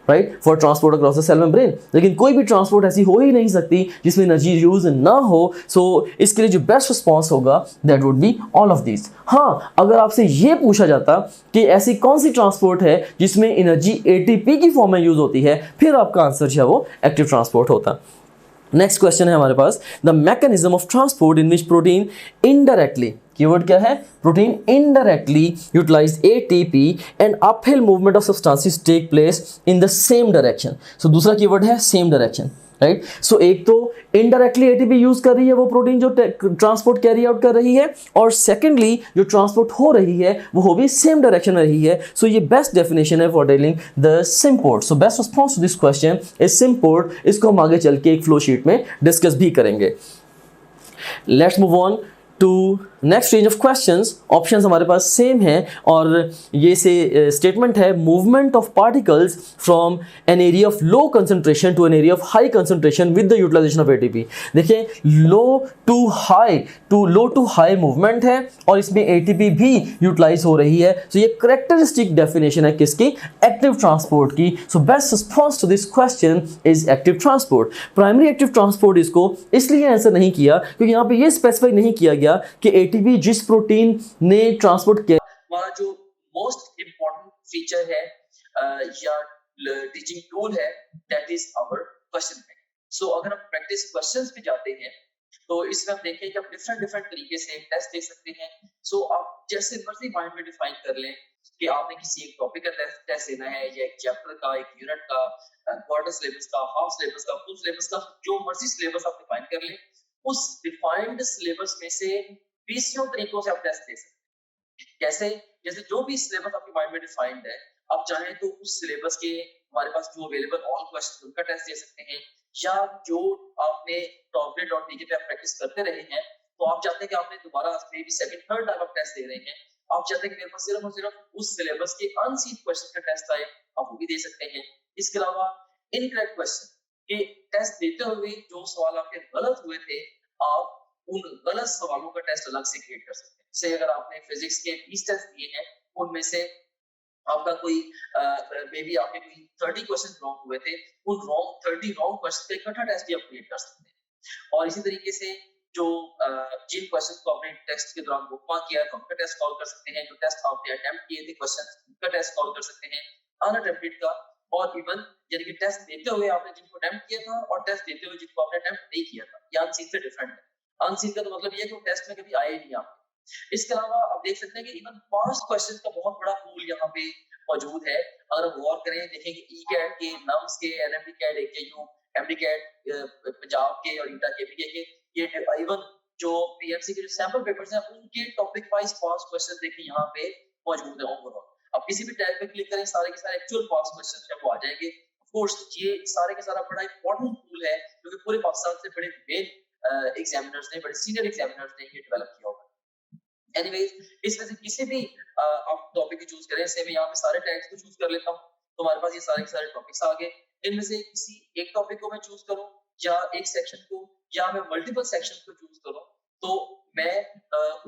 right, for transport across the cell membrane. लेकिन कोई भी ट्रांसपोर्ट ऐसी हो ही नहीं सकती जिसमें एनर्जी यूज ना हो। सो इसके लिए जो बेस्ट रिस्पॉन्स होगा that would be all of this. हाँ, अगर आपसे ये पूछा जाता कि ऐसी कौन सी ट्रांसपोर्ट है जिसमें एनर्जी एटीपी की फॉर्म में यूज होती है, फिर आपका आंसर जो है वो एक्टिव ट्रांसपोर्ट होता। नेक्स्ट क्वेश्चन है हमारे पास, the mechanism of transport in which protein indirectly, keyword क्या है, protein indirectly utilize ATP and uphill movement of substances take place in the same direction. So दूसरा कीवर्ड है सेम डायरेक्शन, राइट। सो एक तो इनडायरेक्टली एटीपी यूज कर रही है वो प्रोटीन जो ट्रांसपोर्ट कैरी आउट कर रही है, और सेकेंडली जो ट्रांसपोर्ट हो रही है वो भी सेम डायरेक्शन में रही है। सो ये बेस्ट डेफिनेशन है for telling the symport. So best response to this question is symport. इसको हम आगे चल के एक फ्लो शीट में डिस्कस भी करेंगे। Let's move on to next range of questions, options हमारे पास सेम है और ये से स्टेटमेंट है movement of particles from an area of low concentration to an area of high concentration with the utilization of ATP. देखिए लो टू हाई मूवमेंट है और इसमें एटीपी भी यूटिलाइज हो रही है। सो ये करेक्टरिस्टिक डेफिनेशन है किसकी? एक्टिव ट्रांसपोर्ट की। So best response to this question is active transport. Primary active transport इसको इसलिए आंसर नहीं किया क्योंकि यहाँ पे ये स्पेसिफाई नहीं किया गया कि एटीपी जिस प्रोटीन ने ट्रांसपोर्ट किया। हमारा जो मोस्ट इम्पोर्टेंट फीचर है या टीचिंग टूल है that is our question bank. So अगर हम प्रैक्टिस क्वेश्चंस पे जाते हैं तो इसमें हम देखें कि आप डिफरेंट डिफरेंट तरीके से टेस्ट दे सकते हैं। सो आप जैसे मर्जी माइंड में डिफाइन कर लें कि आपने किसी एक टॉपिक का टेस्ट देना है या एक चैप्टर का, एक यूनिट का, क्वार्टर सिलेबस का, हाफ सिलेबस का, फुल सिलेबस का, जो मर्जी सिलेबस आप डिफाइन कर लें, उस डिफाइंड सिलेबस में से 20 तरीकों से आप टेस्ट दे सकते हैं। कैसे? जैसे जो भी सिलेबस आपके माइंड में डिफाइंड है, आप चाहें तो उस सिलेबस के हमारे पास जो अवेलेबल ऑल क्वेश्चन उनका टेस्ट दे सकते हैं, या जो आपने टॉपलेट.टीके पे आप प्रैक्टिस करते रहे हैं तो आप चाहते हैं कि आपने दोबारा may be second third time आप टेस्ट दे रहे हैं, आप चाहते हैं कि मेरे पास सिर्फ और सिर्फ उस सिलेबस के अनसीन क्वेश्चन का टेस्ट आए, आप वो भी दे सकते हैं। इसके अलावा इनकरेक्ट क्वेश्चन के टेस्ट देते हुए जो सवाल आपके गलत हुए थे, आप उन गलत सवालों का टेस्ट अलग से क्रिएट कर सकते हैं। से अगर आपने फिजिक्स के 20 टेस्ट दिए हैं, उनमें से आपका कोई मे बी आपके कोई 30 क्वेश्चन रॉन्ग हुए थे, उन 30 रॉन्ग क्वेश्चन का इकट्ठा टेस्ट भी आप क्रिएट कर सकते हैं। और इसी तरीके से जो जिन क्वेश्चन को आपने टेस्ट के दौरान बुकमार्क किया है उनका टेस्ट कॉल कर सकते हैं, जो टेस्ट आपने अटेम्प्ट किए थे क्वेश्चन उनका टेस्ट कॉल कर सकते हैं, अनअटेम्प्टेड का, और इवन यानी कि टेस्ट देते हुए आपने जिनको अटेम्प्ट किया था और टेस्ट देते हुए जिनको आपने अटेम्प्ट नहीं किया था, ये अनसीन से डिफरेंट है। अनसीन का तो मतलब ये है कि वो टेस्ट में कभी आए नहीं आप। इसके अलावा आप देख सकते हैं कि इवन पास्ट क्वेश्चन का बहुत बड़ा पूल यहाँ पे मौजूद है। अगर हम गौर करें, देखेंगे ई कैट के, नम्स के, NMDCAT, AKU, MDCAT Punjab के और ईटा केपीके के, ये इवन जो पीएमसी के जो सैंपल पेपर्स हैं उनके टॉपिक वाइज पास्ट क्वेश्चन देखिए यहाँ पे मौजूद है ओवरऑल। अब किसी भी टैब पे क्लिक करें, सारे के सारे एक्चुअल पास्ट क्वेश्चन है वो आ जाएंगे। ऑफ कोर्स ये सारे के सारा बड़ा इंपॉर्टेंट टूल है क्योंकि पूरे पाकिस्तान से बड़े मेन एग्जामिनर्स ने, बड़े सीनियर एग्जामिनर्स ने ये डेवलप किया होगा। एनीवेज, इसमें से किसी भी आप टॉपिक को चूज करें, से मैं यहाँ पे सारे टैग्स को चूज कर लेता हूँ तो हमारे पास ये सारे के सारे टॉपिक्स आ गए। इनमें से किसी एक टॉपिक को मैं चूज करूँ या एक सेक्शन को, या मैं मल्टीपल सेक्शन को चूज करूँ, तो मैं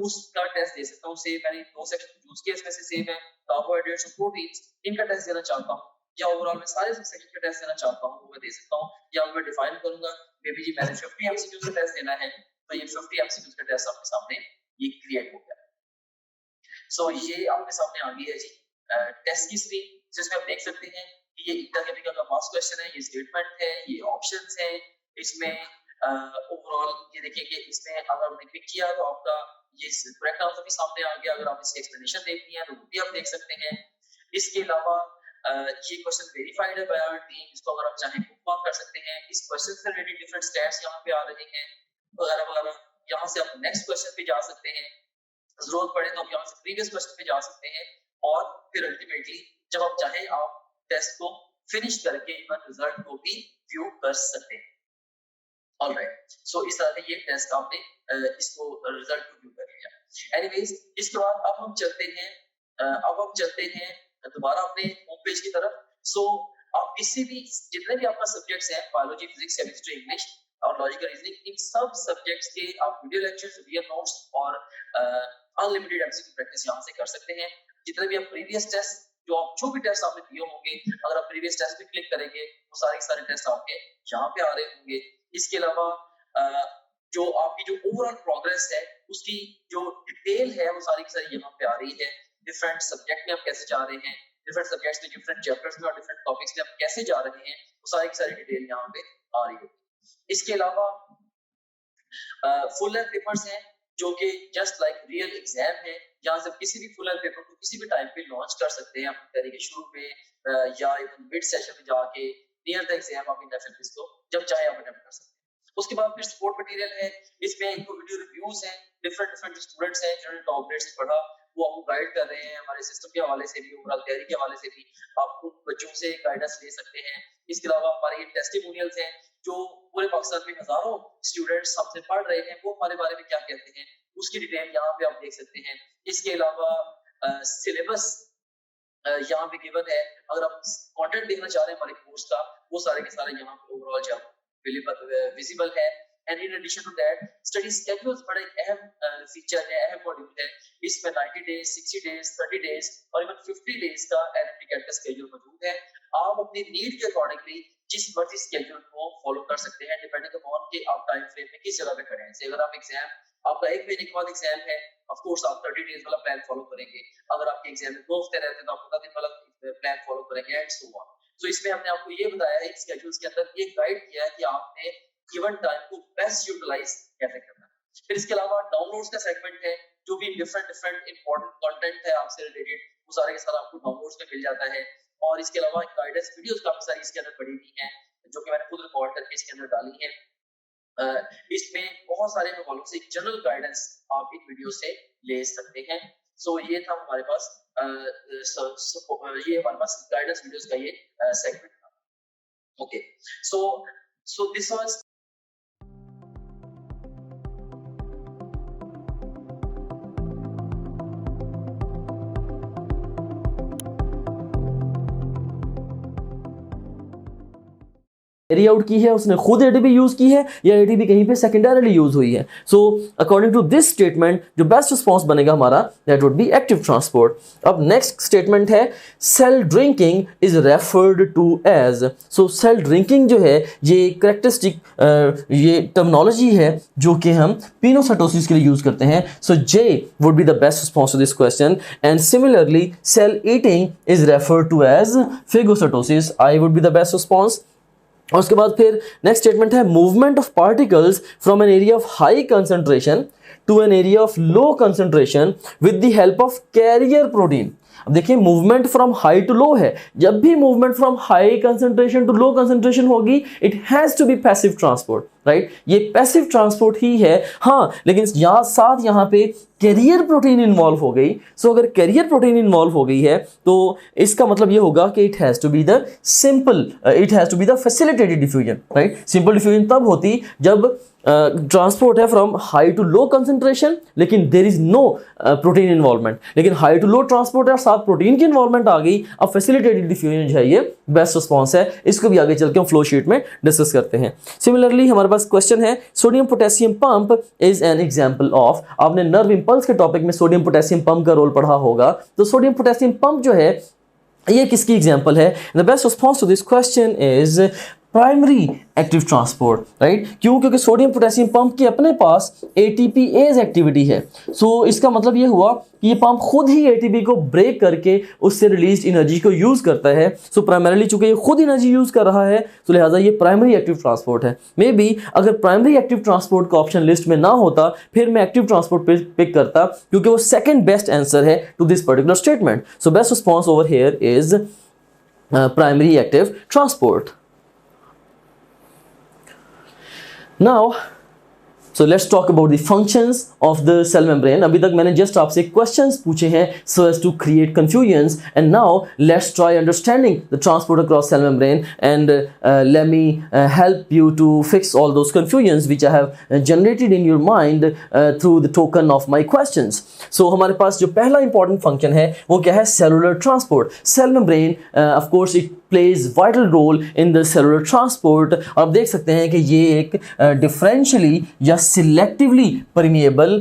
उसका टेस्ट दे सकता हूँ। से मैंने 2 सेक्शन चूज किए, इसमें से सेम है कार्बोहाइड्रेट्स और प्रोटीन्स, इनका टेस्ट देना चाहता हूँ, या ओवरऑल मैं सारे सेक्शन का टेस्ट देना चाहता हूँ वो मैं दे सकता हूँ। या मैं डिफाइन करूंगा मे बी जी मैंने 50 एमसीक्यूज का टेस्ट देना है, तो ये 50 एमसीक्यूज का टेस्ट आपके सामने ये क्रिएट हो गया। सो ये आपके सामने आ गई है जी टेस्ट की स्क्रीन, जिसमें आप देख सकते हैं कि ये ईटा केमिकल का पास्ट क्वेश्चन है, ये स्टेटमेंट है, ये ऑप्शंस हैं, इसमें ओवरऑल ये देखिए कि इसमें अगर आपने क्लिक किया तो आपका ये करेक्ट आंसर भी सामने आ गया। अगर आप इसकी एक्सप्लेनेशन देखनी है तो वो भी आप देख सकते हैं। इसके अलावा ये क्वेश्चन वेरीफाइड है बाय आवर टीम, इसको अगर आप चाहें बुकमार्क कर सकते हैं। इस क्वेश्चन से रिलेटेड डिफरेंट स्टैट्स यहाँ पे आ रहे हैं वगैरह वगैरह। यहाँ से आप नेक्स्ट क्वेश्चन पे जा सकते हैं, जरूरत पड़े तो आप यहाँ से प्रीवियस क्वेश्चन पे जा सकते हैं, और फिर अल्टीमेटली जब आप चाहें आप टेस्ट को फिनिश करके इवन रिजल्ट को भी व्यू कर सकते हैं। ऑलराइट, सो इस तरह से ये टेस्ट आपने इसको रिजल्ट को व्यू कर लिया। एनीवेज, इसके बाद अब हम चलते हैं दोबारा अपने होम पेज की तरफ। सो आप किसी भी जितने भी आपका सब्जेक्ट्स हैं, बायोलॉजी, फिजिक्स, केमिस्ट्री, इंग्लिश और लॉजिकल रीजनिंग, इन सब सब्जेक्ट्स के आप वीडियो लेक्चर्स, वीडियो नोट्स और अनलिमिटेड एमसीक्यू प्रैक्टिस यहाँ से कर सकते हैं। जितने भी आप प्रीवियस टेस्ट जो भी टेस्ट आपने दिए होंगे, अगर आप प्रीवियस टेस्ट पे क्लिक करेंगे वो सारे टेस्ट आपके यहाँ पे आ रहे होंगे। इसके अलावा जो आपकी जो ओवरऑल प्रोग्रेस है उसकी जो डिटेल है वो सारी की सारी यहाँ पे आ रही है। डिफरेंट सब्जेक्ट में आप कैसे जा रहे हैं, डिफरेंट सब्जेक्ट्स में, डिफरेंट चैप्टर्स में और डिफरेंट टॉपिक्स में आप कैसे जा रहे हैं, वो सारी की सारी डिटेल यहाँ पे आ रही है। इसके अलावा फुल लेंथ पेपर्स हैं जो कि जस्ट लाइक रियल एग्जाम है। यहाँ से किसी भी फुल लेंथ पेपर को किसी भी टाइम पे लॉन्च कर सकते हैं अपनी तरीके शुरू में या इवन मिड सेशन में जाके नियर द एग्जाम आप इन एफएफएस को जब चाहे आप अटेम्प्ट कर सकते हैं। उसके बाद फिर सपोर्ट मटेरियल है, इसमें इनको वीडियो रिव्यूज हैं, डिफरेंट जो स्टूडेंट्स हैं जिन्होंने टॉप ग्रेड से पढ़ा वो आपको गाइड कर रहे हैं हमारे सिस्टम के हवाले से भी, ओवरऑल तैयारी के हवाले से भी आप उन बच्चों से गाइडेंस ले सकते हैं। इसके अलावा हमारे टेस्टिमोनियल्स हैं जो पूरे पाकिस्तान में हजारों स्टूडेंट्स हमसे पढ़ रहे हैं, वो हमारे बारे में क्या कहते हैं उसकी डिटेल यहाँ पे आप देख सकते हैं। इसके अलावा सिलेबस यहाँ पे गिवन है। अगर आप कंटेंट देखना चाह रहे हैं हमारे कोर्स का, वो सारे के सारे यहाँ पे ओवरऑल जब विजिबल है। And in addition to that study schedules बड़ा एक अहम फीचर है, अहम मॉड्यूल है। इसमें 90 डेज, 60 डेज, 30 डेज और इवन 50 डेज का एनएमटी का स्केड्यूल मौजूद है। आप अपनी नीड के अकॉर्डिंगली जिस मर्जी स्केड्यूल को फॉलो कर सकते हैं, डिपेंडिंग अपॉन कि आप टाइम फ्रेम में किस जगह पे खड़े हैं। अगर आप एग्जाम, आपका 1 महीने के बाद एग्जाम है, ऑफ कोर्स आप 30 डेज वाला प्लान फॉलो करेंगे। अगर आपके एग्जाम में 2 हफ्ते रहते हैं तो आप 15 दिन वाला प्लान फॉलो करेंगे एंड सो ऑन। तो इसमें हमने आपको ये बताया है स्केड्यूल्स के अंदर ये गाइड किया है कि आपने गिवन टाइम को बेस्ट यूटिलाइज कैसे करना है। फिर इसके अलावा डाउनलोड्स का सेगमेंट है, जो भी डिफरेंट इंपॉर्टेंट कंटेंट है आपसे रिलेटेड, वो सारे के सारे आपको डाउनलोड्स में मिल जाता है। और इसके अलावा गाइडेंस वीडियोस काफी सारी इसके अंदर पड़ी हुई हैं, जो कि मैंने खुद रिकॉर्ड करके इसके अंदर डाली है। इसमें बहुत सारे हवालों से जनरल गाइडेंस आप इन वीडियो से ले सकते हैं। सो ये था हमारे पास ये हमारे पास गाइडेंस वीडियोस का ये सेगमेंट था। Okay, so this was carry out की है, उसने खुद एटीपी यूज की है या एटीपी कहीं पे सेकेंडरीली यूज हुई है। So according to this statement जो बेस्ट रिस्पॉन्स बनेगा हमारा, that would be active transport. अब नेक्स्ट स्टेटमेंट है cell drinking is referred to as. So cell drinking जो है ये करेक्टरिस्टिक ये टर्मिनोलॉजी है जो कि हम पिनोसाइटोसिस के लिए यूज करते हैं। So J would be the best response to this question and similarly cell eating is referred to as phagocytosis. I would be the best response. और उसके बाद फिर नेक्स्ट स्टेटमेंट है movement of particles from an area of high concentration to an area of low concentration with the help of carrier protein. अब देखिए movement from high to low है, जब भी movement from high concentration to low concentration होगी it has to be passive transport, right. ये पैसिव ट्रांसपोर्ट ही है, हाँ, लेकिन यहाँ पे कैरियर प्रोटीन इन्वॉल्व हो गई। सो अगर कैरियर प्रोटीन इन्वॉल्व हो गई है तो इसका मतलब ये होगा कि it has to be the facilitated diffusion, right. Simple diffusion तब होती जब ट्रांसपोर्ट है from high to low concentration लेकिन there is no protein involvement. लेकिन हाई टू लो ट्रांसपोर्ट है और साथ प्रोटीन की इन्वॉल्वमेंट आ गई, अब फैसिलिटेटेड डिफ्यूजन जो है ये बेस्ट रिस्पॉन्स है। इसको भी आगे चल के हम फ्लो शीट में डिस्कस करते हैं। सिमिलरली हमारे पास क्वेश्चन है sodium potassium pump is an example of. आपने नर्व इंपल्स के टॉपिक में सोडियम पोटेशियम पंप का रोल पढ़ा होगा, तो सोडियम पोटेशियम पंप जो है ये किसकी एग्जाम्पल है? The best response to this question is primary active transport, right. क्यों? क्योंकि सोडियम पोटेशियम पंप के अपने पास एटीपीएज एक्टिविटी है। सो इसका मतलब ये हुआ कि ये पंप खुद ही एटीपी को ब्रेक करके उससे रिलीज एनर्जी को यूज करता है। सो प्राइमरीली चूंकि ये खुद एनर्जी यूज कर रहा है तो लिहाजा ये प्राइमरी एक्टिव ट्रांसपोर्ट है। मे बी अगर प्राइमरी एक्टिव ट्रांसपोर्ट का ऑप्शन लिस्ट में ना होता फिर मैं एक्टिव ट्रांसपोर्ट पिक करता, क्योंकि वो सेकेंड बेस्ट आंसर है to this particular statement. So best response over here is primary active transport. Now, so let's talk about the functions of the cell membrane. अभी तक मैंने just आपसे questions पूछे हैं so as to create confusions, and now let's try understanding the transport across cell membrane and let me help you to fix all those confusions which I have generated in your mind through the token of my questions. So हमारे पास जो पहला important function है वो क्या है? Cellular transport. Cell membrane of course it plays vital role in the cellular transport। और आप देख सकते हैं कि ये एक differentially या selectively permeable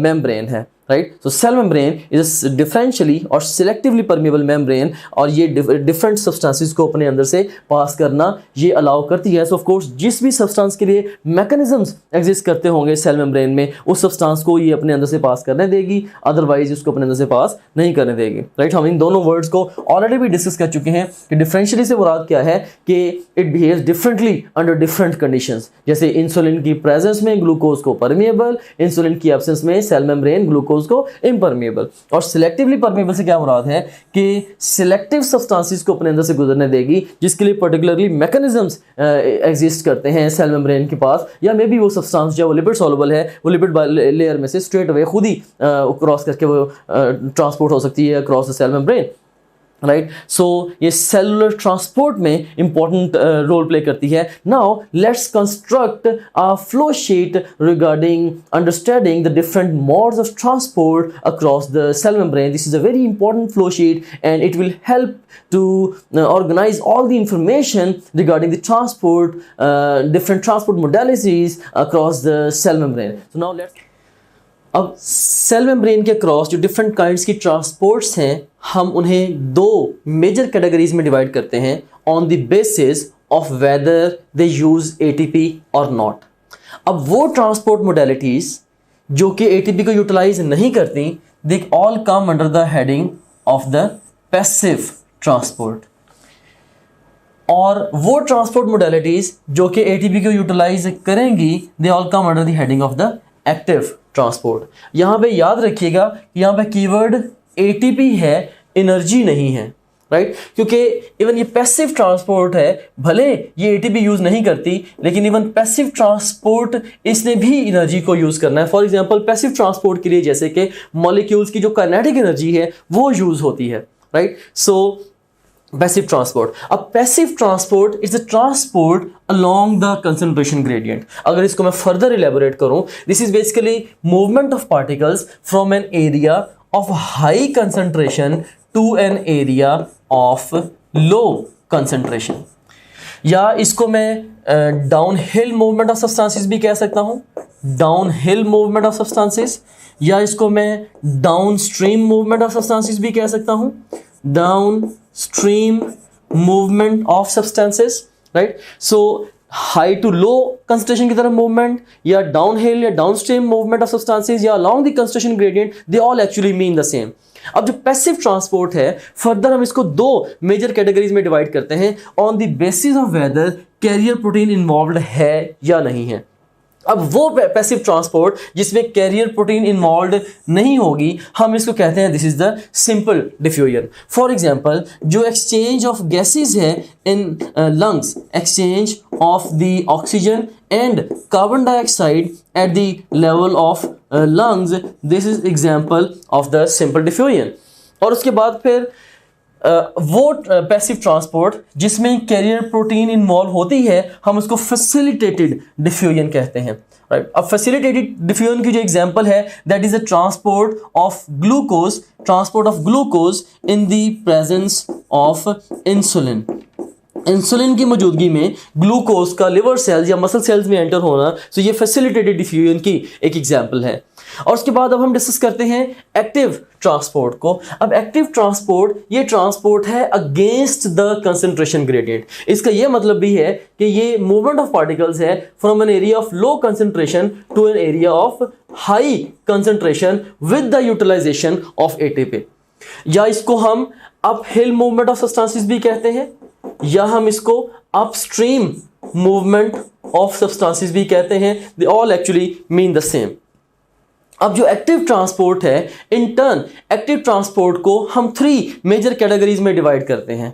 membrane है, right. So cell membrane is differentially और सिलेक्टिवली परमेबल मेम्ब्रेन, और ये डिफरेंट सब्सटेंसेस को अपने अंदर से पास करना ये अलाउ करती है। सो ऑफ कोर्स जिस भी सब्सटेंस के लिए मैकेनिज्म्स एग्जिस्ट करते होंगे सेल मेम्ब्रेन में, उस सब्सटेंस को ये अपने अंदर से पास करने देगी, अदरवाइज उसको अपने अंदर से पास नहीं करने देगी, राइट। हम इन दोनों वर्ड्स को ऑलरेडी भी डिस्कस कर चुके हैं कि डिफरेंशियली से मुराद क्या है कि it behaves differently under different conditions. जैसे इंसुलिन की प्रेजेंस में ग्लूकोज को परमेबल, इंसुलिन की एब्सेंस में सेल मेम्ब्रेन ग्लूकोज को इम्परमेबल। और सिलेक्टिवली परमेबल से क्या मुराद है कि सिलेक्टिव सब्सटेंसेस को अपने अंदर से गुजरने देगी जिसके लिए पर्टिकुलरली मैकेनिज्म्स एग्जिस्ट करते हैं सेल मेम्ब्रेन के पास, या मे बी वो सब्सटेंस जो लिपिड सॉल्युबल है वो लिपिड लेयर में से स्ट्रेट अवे खुद ही क्रॉस करके वो ट्रांसपोर्ट हो सकती है across the cell membrane. Right, so ये सेलुलर ट्रांसपोर्ट में इंपॉर्टेंट रोल प्ले करती है. Now let's construct a flow sheet regarding understanding the different modes of transport across the cell membrane. This is a very important flow sheet and it will help to organize all the information regarding the transport, different transport modalities across the cell membrane. So now let's, अब सेल मेम्ब्रेन के क्रॉस जो डिफरेंट काइंड्स की ट्रांसपोर्ट्स हैं, हम उन्हें दो मेजर कैटेगरीज में डिवाइड करते हैं on the basis of whether they use ATP और नॉट. अब वो ट्रांसपोर्ट मोडेलिटीज जो कि एटीपी को यूटिलाइज नहीं करती, they all come under the heading of the passive transport. और वो ट्रांसपोर्ट मोडेलिटीज जो कि एटीपी को यूटिलाइज करेंगी, they all come under the heading of the active transport. यहाँ पे याद रखिएगा, यहाँ पे कीवर्ड एटीपी है, एनर्जी नहीं है, राइट, क्योंकि इवन ये पैसिव ट्रांसपोर्ट है, भले ये एटीपी यूज नहीं करती, लेकिन इवन पैसिव ट्रांसपोर्ट इसने भी एनर्जी को यूज करना है. फॉर एग्जांपल पैसिव ट्रांसपोर्ट के लिए जैसे कि मॉलिक्यूल्स की जो काइनेटिक एनर्जी है वो यूज होती है, राइट. So passive transport. अब passive transport is the transport along the concentration gradient. अगर इसको मैं फर्दर इलेबोरेट करूं, this is basically movement of particles from an area of high concentration to an area of low concentration. या इसको मैं downhill movement of substances भी कह सकता हूं, downhill movement of substances, या इसको मैं downstream movement of substances भी कह सकता हूं, down stream movement of substances, right. So high to low concentration की तरफ movement, या downhill या downstream movement of substances, या along the concentration gradient, they all actually mean the same. अब जो पैसिव ट्रांसपोर्ट है, फर्दर हम इसको दो मेजर कैटेगरीज में डिवाइड करते हैं on the basis of whether carrier protein involve है या नहीं है. अब वो पैसिव ट्रांसपोर्ट जिसमें कैरियर प्रोटीन इन्वॉल्व नहीं होगी, हम इसको कहते हैं this is the simple diffusion. For example जो एक्सचेंज ऑफ गैसेस है in lungs, exchange of the oxygen and carbon dioxide at the level of lungs, this is example of the simple diffusion. और उसके बाद फिर वो पैसिव ट्रांसपोर्ट जिसमें कैरियर प्रोटीन इन्वॉल्व होती है, हम उसको फैसिलिटेटेड डिफ्यूजन कहते हैं, राइट. अब फैसिलिटेटेड डिफ्यूजन की जो एग्जांपल है, that is a transport of glucose, transport of glucose in the presence of insulin. Insulin की मौजूदगी में ग्लूकोज का लिवर सेल्स या मसल सेल्स में एंटर होना, तो ये फैसिलिटेटेड डिफ्यूजन की एक एग्जांपल है. और उसके बाद अब हम डिस्कस करते हैं एक्टिव ट्रांसपोर्ट को. अब एक्टिव ट्रांसपोर्ट ये ट्रांसपोर्ट है अगेंस्ट द कंसंट्रेशन ग्रेडियंट. इसका ये मतलब भी है कि ये मूवमेंट ऑफ पार्टिकल्स है from an area of low concentration to an area of high concentration with the utilization of ATP. या इसको हम uphill movement of substances भी कहते हैं, या हम इसको अपस्ट्रीम मूवमेंट ऑफ सब्सटेंसेस भी कहते हैं. They all actually mean the same. अब जो एक्टिव ट्रांसपोर्ट है, इन टर्न एक्टिव ट्रांसपोर्ट को हम थ्री मेजर कैटेगरीज में डिवाइड करते हैं.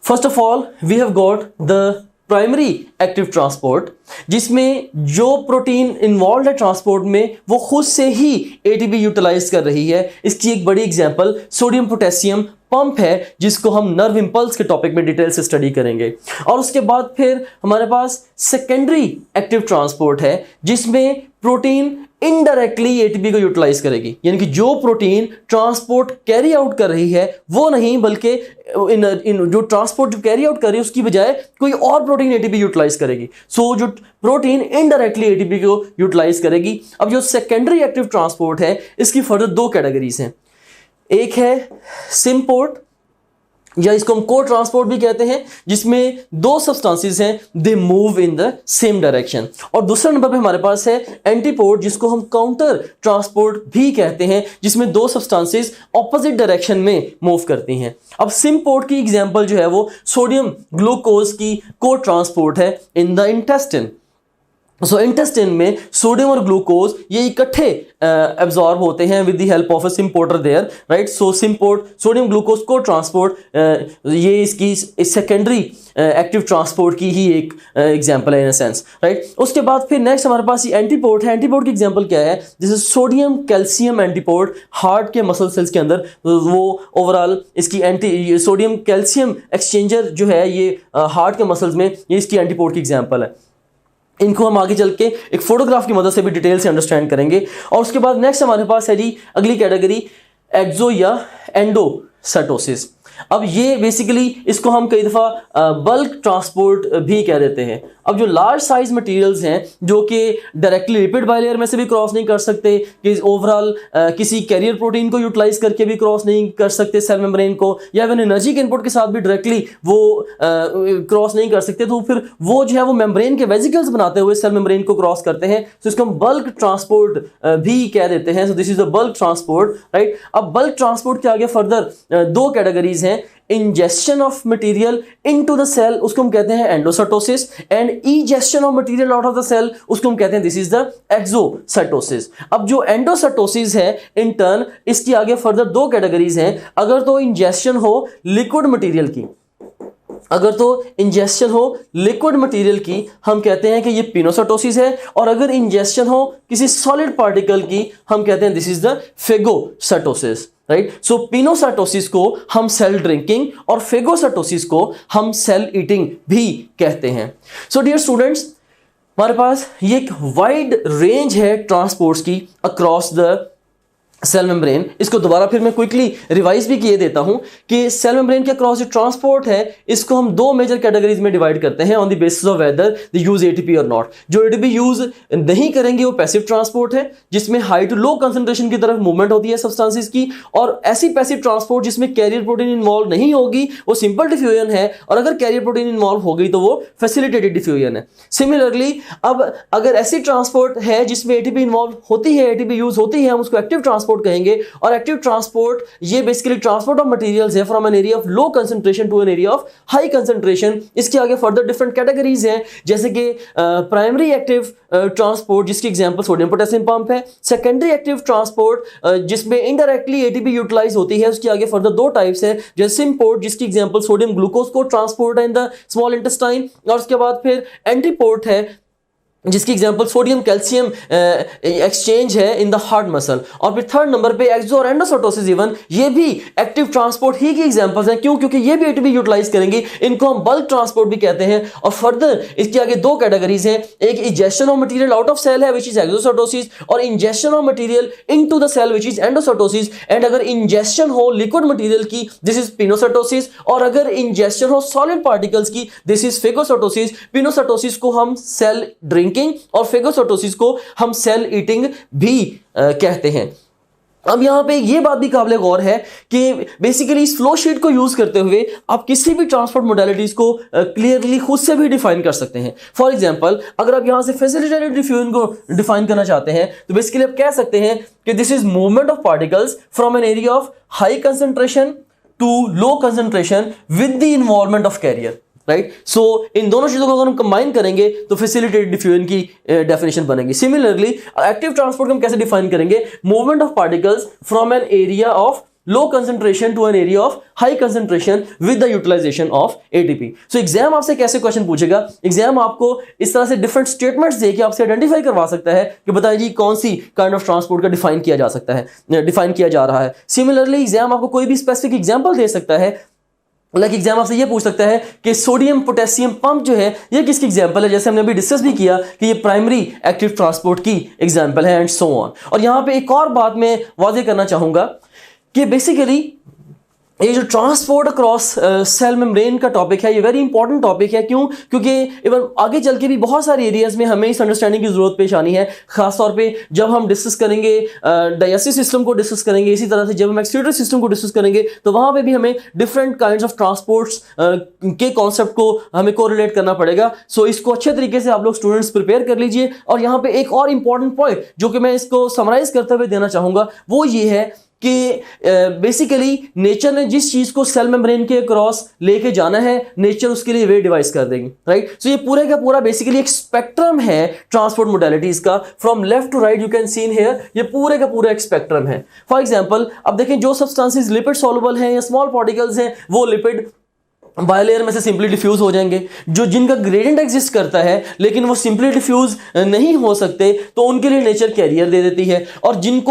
First of all we have got the primary active transport, जिसमें जो प्रोटीन इन्वॉल्व है ट्रांसपोर्ट में वो खुद से ही एटीपी यूटिलाइज कर रही है. इसकी एक बड़ी एग्जांपल सोडियम पोटेशियम पंप है, जिसको हम नर्व इंपल्स के टॉपिक में डिटेल से स्टडी करेंगे. और उसके बाद फिर हमारे पास सेकेंडरी एक्टिव ट्रांसपोर्ट है, जिसमें प्रोटीन इनडायरेक्टली एटीपी को यूटिलाइज करेगी. यानी कि जो प्रोटीन ट्रांसपोर्ट कैरी आउट कर रही है वो नहीं, बल्कि जो ट्रांसपोर्ट जो कैरी आउट कर रही है उसकी बजाय कोई और प्रोटीन एटीपी यूटिलाइज करेगी. सो जो प्रोटीन इनडायरेक्टली एटीपी को यूटिलाइज करेगी. अब जो सेकेंडरी एक्टिव ट्रांसपोर्ट है, इसकी फर्दर दो कैटेगरीज हैं. एक है सिम्पोर्ट, या इसको हम को ट्रांसपोर्ट भी कहते हैं, जिसमें दो सब्सटेंसेस हैं, they move in the same direction. और दूसरा नंबर पे हमारे पास है एंटीपोर्ट, जिसको हम काउंटर ट्रांसपोर्ट भी कहते हैं, जिसमें दो सब्सटेंसेस ऑपोजिट डायरेक्शन में मूव करती हैं. अब सिम्पोर्ट की एग्जांपल जो है वो सोडियम ग्लूकोज की को ट्रांसपोर्ट है in the intestine. So intestine में सोडियम और ग्लूकोज ये इकट्ठे एब्जॉर्ब होते हैं with the help of a symporter there, right. So symport sodium glucose को ट्रांसपोर्ट, ये इसकी सेकेंडरी एक्टिव ट्रांसपोर्ट की ही एक एग्जांपल है इन अ सेंस, राइट। उसके बाद फिर नेक्स्ट हमारे पास ये एंटीपोर्ट है। एंटीपोर्ट की एग्जांपल क्या है? जैसे सोडियम कैल्शियम एंटीपोर्ट हार्ट के मसल सेल्स के अंदर, वो ओवरऑल इसकी सोडियम कैल्शियम एक्सचेंजर जो है ये हार्ट के मसल्स में, ये इसकी एंटीपोर्ट की एग्जांपल है। इनको हम आगे चल के एक फोटोग्राफ की मदद से भी डिटेल से अंडरस्टैंड करेंगे। और उसके बाद नेक्स्ट हमारे पास है जी अगली कैटेगरी एक्सो या एंडोसाइटोसिस। अब ये बेसिकली इसको हम कई दफ़ा बल्क ट्रांसपोर्ट भी कह देते हैं। अब जो लार्ज साइज मटेरियल्स हैं जो कि डायरेक्टली लिपिड बाइलेयर में से भी क्रॉस नहीं कर सकते, कि ओवरऑल किसी कैरियर प्रोटीन को यूटिलाइज करके भी क्रॉस नहीं कर सकते सेल मेम्ब्रेन को, या इवन एनर्जी के इनपुट के साथ भी डायरेक्टली वो क्रॉस नहीं कर सकते, तो फिर वो जो है वो मेम्ब्रेन के वेसिकल्स बनाते हुए सेल मेम्ब्रेन को क्रॉस करते हैं। तो इसको हम बल्क ट्रांसपोर्ट भी कह देते हैं। So this is the bulk transport, right. अब बल्क ट्रांसपोर्ट के आगे फर्दर दो कैटेगरीज हैं। Injection of material into the cell, उसको हम कहते हैं endocytosis, and ejection of material out of the cell, उसको हम कहते हैं दिस इज द एक्सोसाइटोसिस। अब जो एंडोसाइटोसिस है इन टर्न, इसकी आगे फर्दर दो कैटेगरीज हैं। अगर तो इंजेक्शन हो लिक्विड मटेरियल की, अगर तो इंजेक्शन हो लिक्विड मटेरियल की, हम कहते हैं कि ये पिनोसाइटोसिस है। और अगर इंजेक्शन हो किसी सॉलिड पार्टिकल की, हम कहते हैं this is the phagocytosis, right. So pinocytosis को हम सेल ड्रिंकिंग और फेगोसाइटोसिस को हम सेल ईटिंग भी कहते हैं। सो डियर स्टूडेंट्स, हमारे पास ये एक वाइड रेंज है ट्रांसपोर्ट्स की अक्रॉस द सेल मेम्ब्रेन। इसको दोबारा फिर मैं क्विकली रिवाइज भी किए देता हूं कि सेल मेम्ब्रेन के अक्रॉस जो ट्रांसपोर्ट है, इसको हम दो मेजर कैटेगरीज में डिवाइड करते हैं on the basis of whether they use ATP और नॉट। जो एटीपी यूज नहीं करेंगे वो पैसिव ट्रांसपोर्ट है, जिसमें हाई टू लो कंसंट्रेशन की तरफ मूवमेंट होती है सब्सटेंसेस की। और ऐसी पैसिव ट्रांसपोर्ट जिसमें कैरियर प्रोटीन इन्वॉल्व नहीं होगी, वो सिंपल डिफ्यूजन है। और अगर कैरियर प्रोटीन इन्वॉल्व हो गई तो वो फैसिलिटेटेड डिफ्यूजन है। सिमिलरली, अब अगर ऐसी ट्रांसपोर्ट है जिसमें एटीपी इन्वॉल्व होती है, एटीपी यूज होती है, हम उसको एक्टिव ट्रांसपोर्ट कहेंगे। और एक्टिव ट्रांसपोर्ट ये बेसिकली ट्रांसपोर्ट ऑफ मटेरियल्स है from an area of low concentration to an area of high concentration. इसके आगे फर्दर डिफरेंट कैटेगरीज हैं, जैसे कि प्राइमरी एक्टिव ट्रांसपोर्ट, जिसकी एग्जांपल सोडियम पोटेशियम पंप है। सेकेंडरी एक्टिव ट्रांसपोर्ट जिसमें इनडायरेक्टली एटीपी यूटिलाइज होती है, उसके आगे फर्दर दो टाइप्स है। जैसे सिम्पोर्ट, जिसकी एग्जांपल सोडियम ग्लूकोज को ट्रांसपोर्ट है इन द स्मॉल इंटेस्टाइन। और उसके बाद फिर एंटीपोर्ट है, जिसकी एग्जांपल सोडियम कैल्शियम एक्सचेंज है इन द हार्ट मसल। और फिर थर्ड नंबर पे एक्सो और एंडोसाइटोसिस, इवन ये भी एक्टिव ट्रांसपोर्ट ही की एग्जांपल्स हैं। क्यों? क्योंकि ये भी एटीपी यूटिलाइज करेंगे। इनको हम बल्क ट्रांसपोर्ट भी कहते हैं। और फर्दर इसके आगे दो कैटेगरीज हैं, एक injection of material out of cell है विच इज एक्सोसाइटोसिस, और injection of material into the cell which is endocytosis. And अगर इंजेक्शन हो लिक्विड मटेरियल की, दिस इज पिनोसाइटोसिस। और अगर इंजेक्शन हो सॉलिड पार्टिकल्स की, दिस इज फेगोसाइटोसिस। पिनोसाइटोसिस को हम सेल ड्रिंकिंग और फेगोसाइटोसिस को हम सेल ईटिंग भी कहते हैं। अब यहां पे ये बात भी काबिल गौर है कि बेसिकली इस फ्लो शीट को यूज करते हुए आप किसी भी ट्रांसपोर्ट मोडालिटीज को क्लियरली खुद से भी डिफाइन कर सकते हैं। फॉर एग्जांपल, अगर आप यहां से फैसिलिटेटेड डिफ्यूजन को डिफाइन करना चाहते हैं, तो बेसिकली आप कह सकते हैं कि this is movement of particles from an area of high concentration to low concentration with the involvement of carrier, right. So इन दोनों चीजों को अगर हम कंबाइन करेंगे तो फैसिलिटेटेड डिफ्यूजन की डेफिनेशन बनेगी। सिमिलरली, एक्टिव ट्रांसपोर्ट हम कैसे डिफाइन करेंगे? Movement of particles from an area of low concentration to an area of high concentration with the utilization of ATP. So exam आपसे कैसे क्वेश्चन पूछेगा? एग्जाम आपको इस तरह से डिफरेंट स्टेटमेंट्स देके आपसे आइडेंटिफाई करवा सकता है कि बताइए जी कौन सी काइंड ऑफ ट्रांसपोर्ट का डिफाइन किया जा सकता है, डिफाइन किया जा रहा है। सिमिलरली, एग्जाम आपको कोई भी स्पेसिफिक एग्जाम्पल दे सकता है। लाइक एग्जाम आपसे ये पूछ सकता है कि सोडियम पोटेशियम पंप जो है ये किसकी एग्जांपल है, जैसे हमने अभी डिस्कस भी किया कि ये प्राइमरी एक्टिव ट्रांसपोर्ट की एग्जांपल है, एंड सो ऑन। और यहाँ पे एक और बात मैं वाज़ेह करना चाहूँगा कि बेसिकली ये जो ट्रांसपोर्ट अक्रॉस सेल मेम्ब्रेन का टॉपिक है, ये वेरी इंपॉर्टेंट टॉपिक है। क्यों? क्योंकि इवन आगे चल के भी बहुत सारे एरियाज में हमें इस अंडरस्टैंडिंग की जरूरत पेश आनी है। खासतौर पे जब हम डिस्कस करेंगे डाइजेस्टिव सिस्टम को डिस्कस करेंगे, इसी तरह से जब हम एक्सक्रीटरी सिस्टम को डिस्कस करेंगे, तो वहाँ पे भी हमें डिफरेंट काइंड्स ऑफ ट्रांसपोर्ट्स के कॉन्सेप्ट को हमें कोरिलेट करना पड़ेगा। सो इसको अच्छे तरीके से आप लोग स्टूडेंट्स प्रिपेयर कर लीजिए। और यहाँ पे एक और इंपॉर्टेंट पॉइंट जो कि मैं इसको समराइज करते हुए देना चाहूँगा, वो ये है कि बेसिकली नेचर ने जिस चीज को सेल मेम्ब्रेन के अक्रॉस लेके जाना है, नेचर उसके लिए वे डिवाइस कर देगी, राइट। सो ये पूरे का पूरा बेसिकली एक स्पेक्ट्रम है ट्रांसपोर्ट मोडेलिटीज का, from left to right you can see in here, ये पूरे का पूरा एक स्पेक्ट्रम है। फॉर एग्जांपल अब देखें जो सब्सटेंसेस लिपिड सॉल्युबल हैं या स्मॉल पार्टिकल्स हैं वो लिपिड बायलेयर में से सिंपली डिफ्यूज हो जाएंगे, जो जिनका ग्रेडियंट एग्जिस्ट करता है लेकिन वो सिंपली डिफ्यूज नहीं हो सकते तो उनके लिए नेचर कैरियर दे देती है, और जिन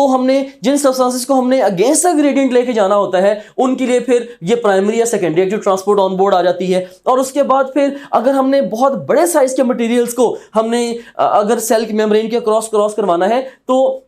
सब्सटेंसेस को हमने अगेंस्ट द ग्रेडियंट लेके जाना होता है उनके लिए फिर ये प्राइमरी या secondary active transport on board आ जाती है। और उसके बाद फिर अगर हमने बहुत बड़े साइज के मटेरियल्स को हमने अगर सेल की मेम्ब्रेन के क्रॉस करवाना है तो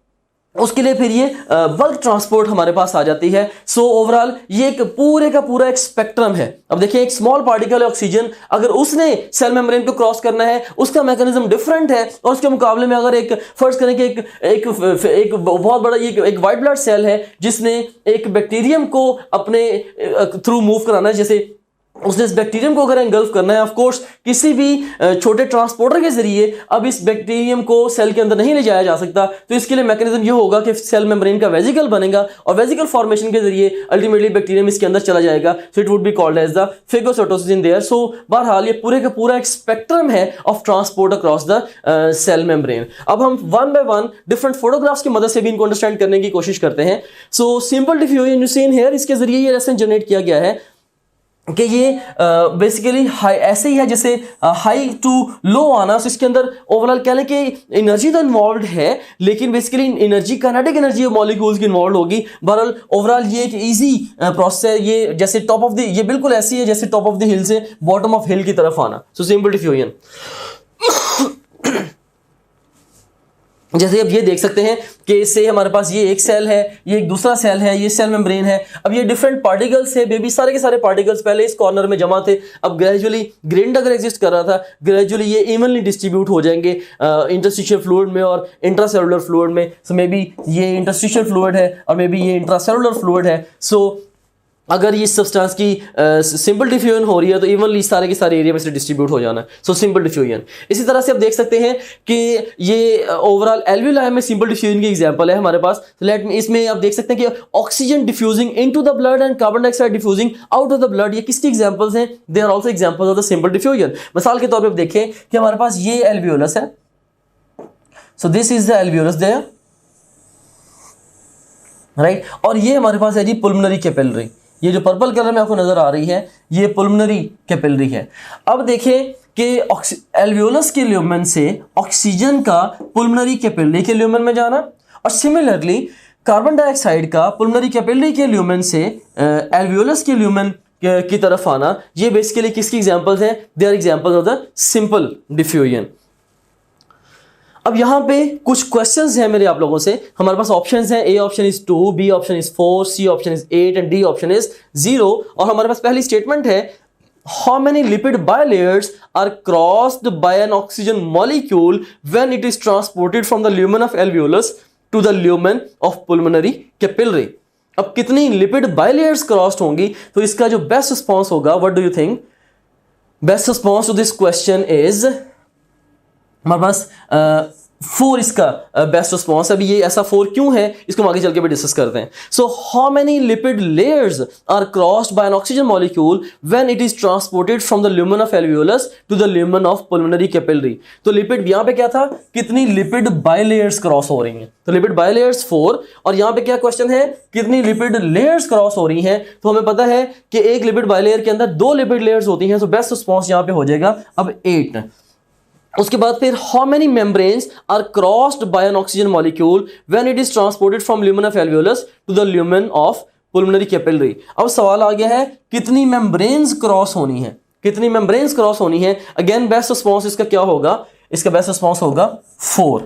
उसके लिए फिर ये बल्क ट्रांसपोर्ट हमारे पास आ जाती है। सो ओवरऑल ये एक पूरे का पूरा एक स्पेक्ट्रम है। अब देखिए एक स्मॉल पार्टिकल है ऑक्सीजन, अगर उसने सेल मेम्ब्रेन को क्रॉस करना है उसका मैकेनिज्म डिफरेंट है, और उसके मुकाबले में अगर एक फर्ज करें कि एक बहुत बड़ा एक वाइट ब्लड सेल है जिसने एक बैक्टीरियम को अपने थ्रू मूव कराना है, जैसे उसने इस बैक्टीरियम को अगर एंगल्फ करना है, ऑफ कोर्स किसी भी छोटे ट्रांसपोर्टर के जरिए अब इस बैक्टीरियम को सेल के अंदर नहीं ले जाया जा सकता, तो इसके लिए मैकेनिज्म ये होगा कि सेल मेम्ब्रेन का वेजिकल बनेगा और वेजिकल फॉर्मेशन के जरिए अल्टीमेटली बैक्टीरियम इसके अंदर चला जाएगा। So it would be called as the phagocytosis in there. So बहरहाल ये पूरे का पूरा एक स्पेक्ट्रम है of transport across the cell membrane. अब हम one by one different photographs की मदद से भी इनको अंडरस्टैंड करने की कोशिश करते हैं। So simple diffusion you see in here, इसके जरिए ये रेसन जनरेट किया गया है कि ये बेसिकली ऐसे ही है जैसे हाई टू लो आना। सो इसके अंदर ओवरऑल कह लें कि एनर्जी तो इन्वॉल्व है, लेकिन basically energy kinetic energy molecules की इन्वॉल्व होगी। बहरहाल ओवरऑल ये एक इजी प्रोसेस है, ये जैसे टॉप ऑफ द, ये बिल्कुल ऐसी है जैसे टॉप ऑफ द हिल से बॉटम ऑफ हिल की तरफ आना। सो सिंपल डिफ्यूजन जैसे अब ये देख सकते हैं कि इससे हमारे पास ये एक सेल है, ये एक दूसरा सेल है, ये सेल मेम्ब्रेन है। अब ये डिफरेंट पार्टिकल्स है बेबी, सारे के सारे पार्टिकल्स पहले इस कॉर्नर में जमा थे, अब ग्रेजुअली ग्रेडियंट अगर एग्जिस्ट कर रहा था ग्रेजुअली ये इवनली डिस्ट्रीब्यूट हो जाएंगे इंटरस्टिशियल फ्लूइड में और इंट्रासेलुलर फ्लूइड में। सो मे बी ये इंटरस्टिशियल फ्लूइड है और मे बी ये इंट्रासेलुलर फ्लूइड है। सो अगर ये सब्सटेंस की सिंपल डिफ्यूजन हो रही है तो इवनली सारे के सारे एरिया में से डिस्ट्रीब्यूट हो जाना है। सो सिंपल डिफ्यूजन। इसी तरह से आप देख सकते हैं कि ये ओवरऑल एल्वियोलाई में सिंपल डिफ्यूजन की एग्जांपल है हमारे पास। लेट मी, इसमें आप देख सकते हैं कि oxygen diffusing into the blood and carbon dioxide diffusing out of the blood, ये किसकी एग्जांपल्स हैं? They are also examples of the simple diffusion. मिसाल के तौर पे आप देखें कि हमारे पास ये एल्वियोलस है। So this is the alveolus there, right. और ये हमारे पास है जी पुल्मोनरी कैपिलरी, ये जो पर्पल कलर में आपको नजर आ रही है ये पुल्मोनरी कैपिलरी है। अब देखें कि एल्वियोलस के ल्यूमेन से ऑक्सीजन का पुल्मोनरी कैपिलरी के ल्यूमेन में जाना, और सिमिलरली कार्बन डाइऑक्साइड का पुल्मोनरी कैपिलरी के ल्यूमेन से एल्वियोलस के ल्यूमेन की तरफ आना, ये बेसिकली किसकी एग्जांपल्स हैं? They are examples of the simple diffusion. अब यहाँ पे कुछ क्वेश्चंस हैं मेरे आप लोगों से। हमारे पास ऑप्शंस हैं, A option is 2, B option is 4, C option is 8 and D option is 0। और हमारे पास पहली स्टेटमेंट है, how many lipid bilayers are crossed by an oxygen molecule when it is transported from the lumen of alveolus to the lumen of pulmonary capillary. अब कितनी लिपिड बायलेयर्स क्रॉस्ड होंगी? तो इसका जो बेस्ट रिस्पॉन्स होगा, what do you think? Best response to this question is हमारे पास 4 इसका बेस्ट रिस्पॉन्स। अभी ये ऐसा 4 क्यों है इसको हम आगे चल के भी डिस्कस करते हैं। So how many lipid layers are crossed by an oxygen molecule when it is transported from the lumen of alveolus to the lumen of pulmonary capillary. तो लिपिड यहाँ पे क्या था, कितनी लिपिड बायलेयर्स क्रॉस हो रही हैं? तो लिपिड बायलेयर्स 4, और यहाँ पे क्या क्वेश्चन है, कितनी लिपिड लेयर्स क्रॉस हो रही हैं? तो हमें पता है कि एक लिपिड बायलेयर के अंदर 2 लिपिड लेयर्स होती हैं। तो बेस्ट रिस्पॉन्स यहाँ पे हो जाएगा अब 8। उसके बाद फिर how many membranes are crossed by an oxygen molecule when it is transported from lumen of alveolus to the lumen of pulmonary capillary. अब सवाल आ गया है कितनी मेम्ब्रेन्स क्रॉस होनी है, कितनी मेम्ब्रेन्स क्रॉस होनी है? अगेन बेस्ट रिस्पॉन्स इसका क्या होगा? इसका बेस्ट रिस्पॉन्स होगा 4।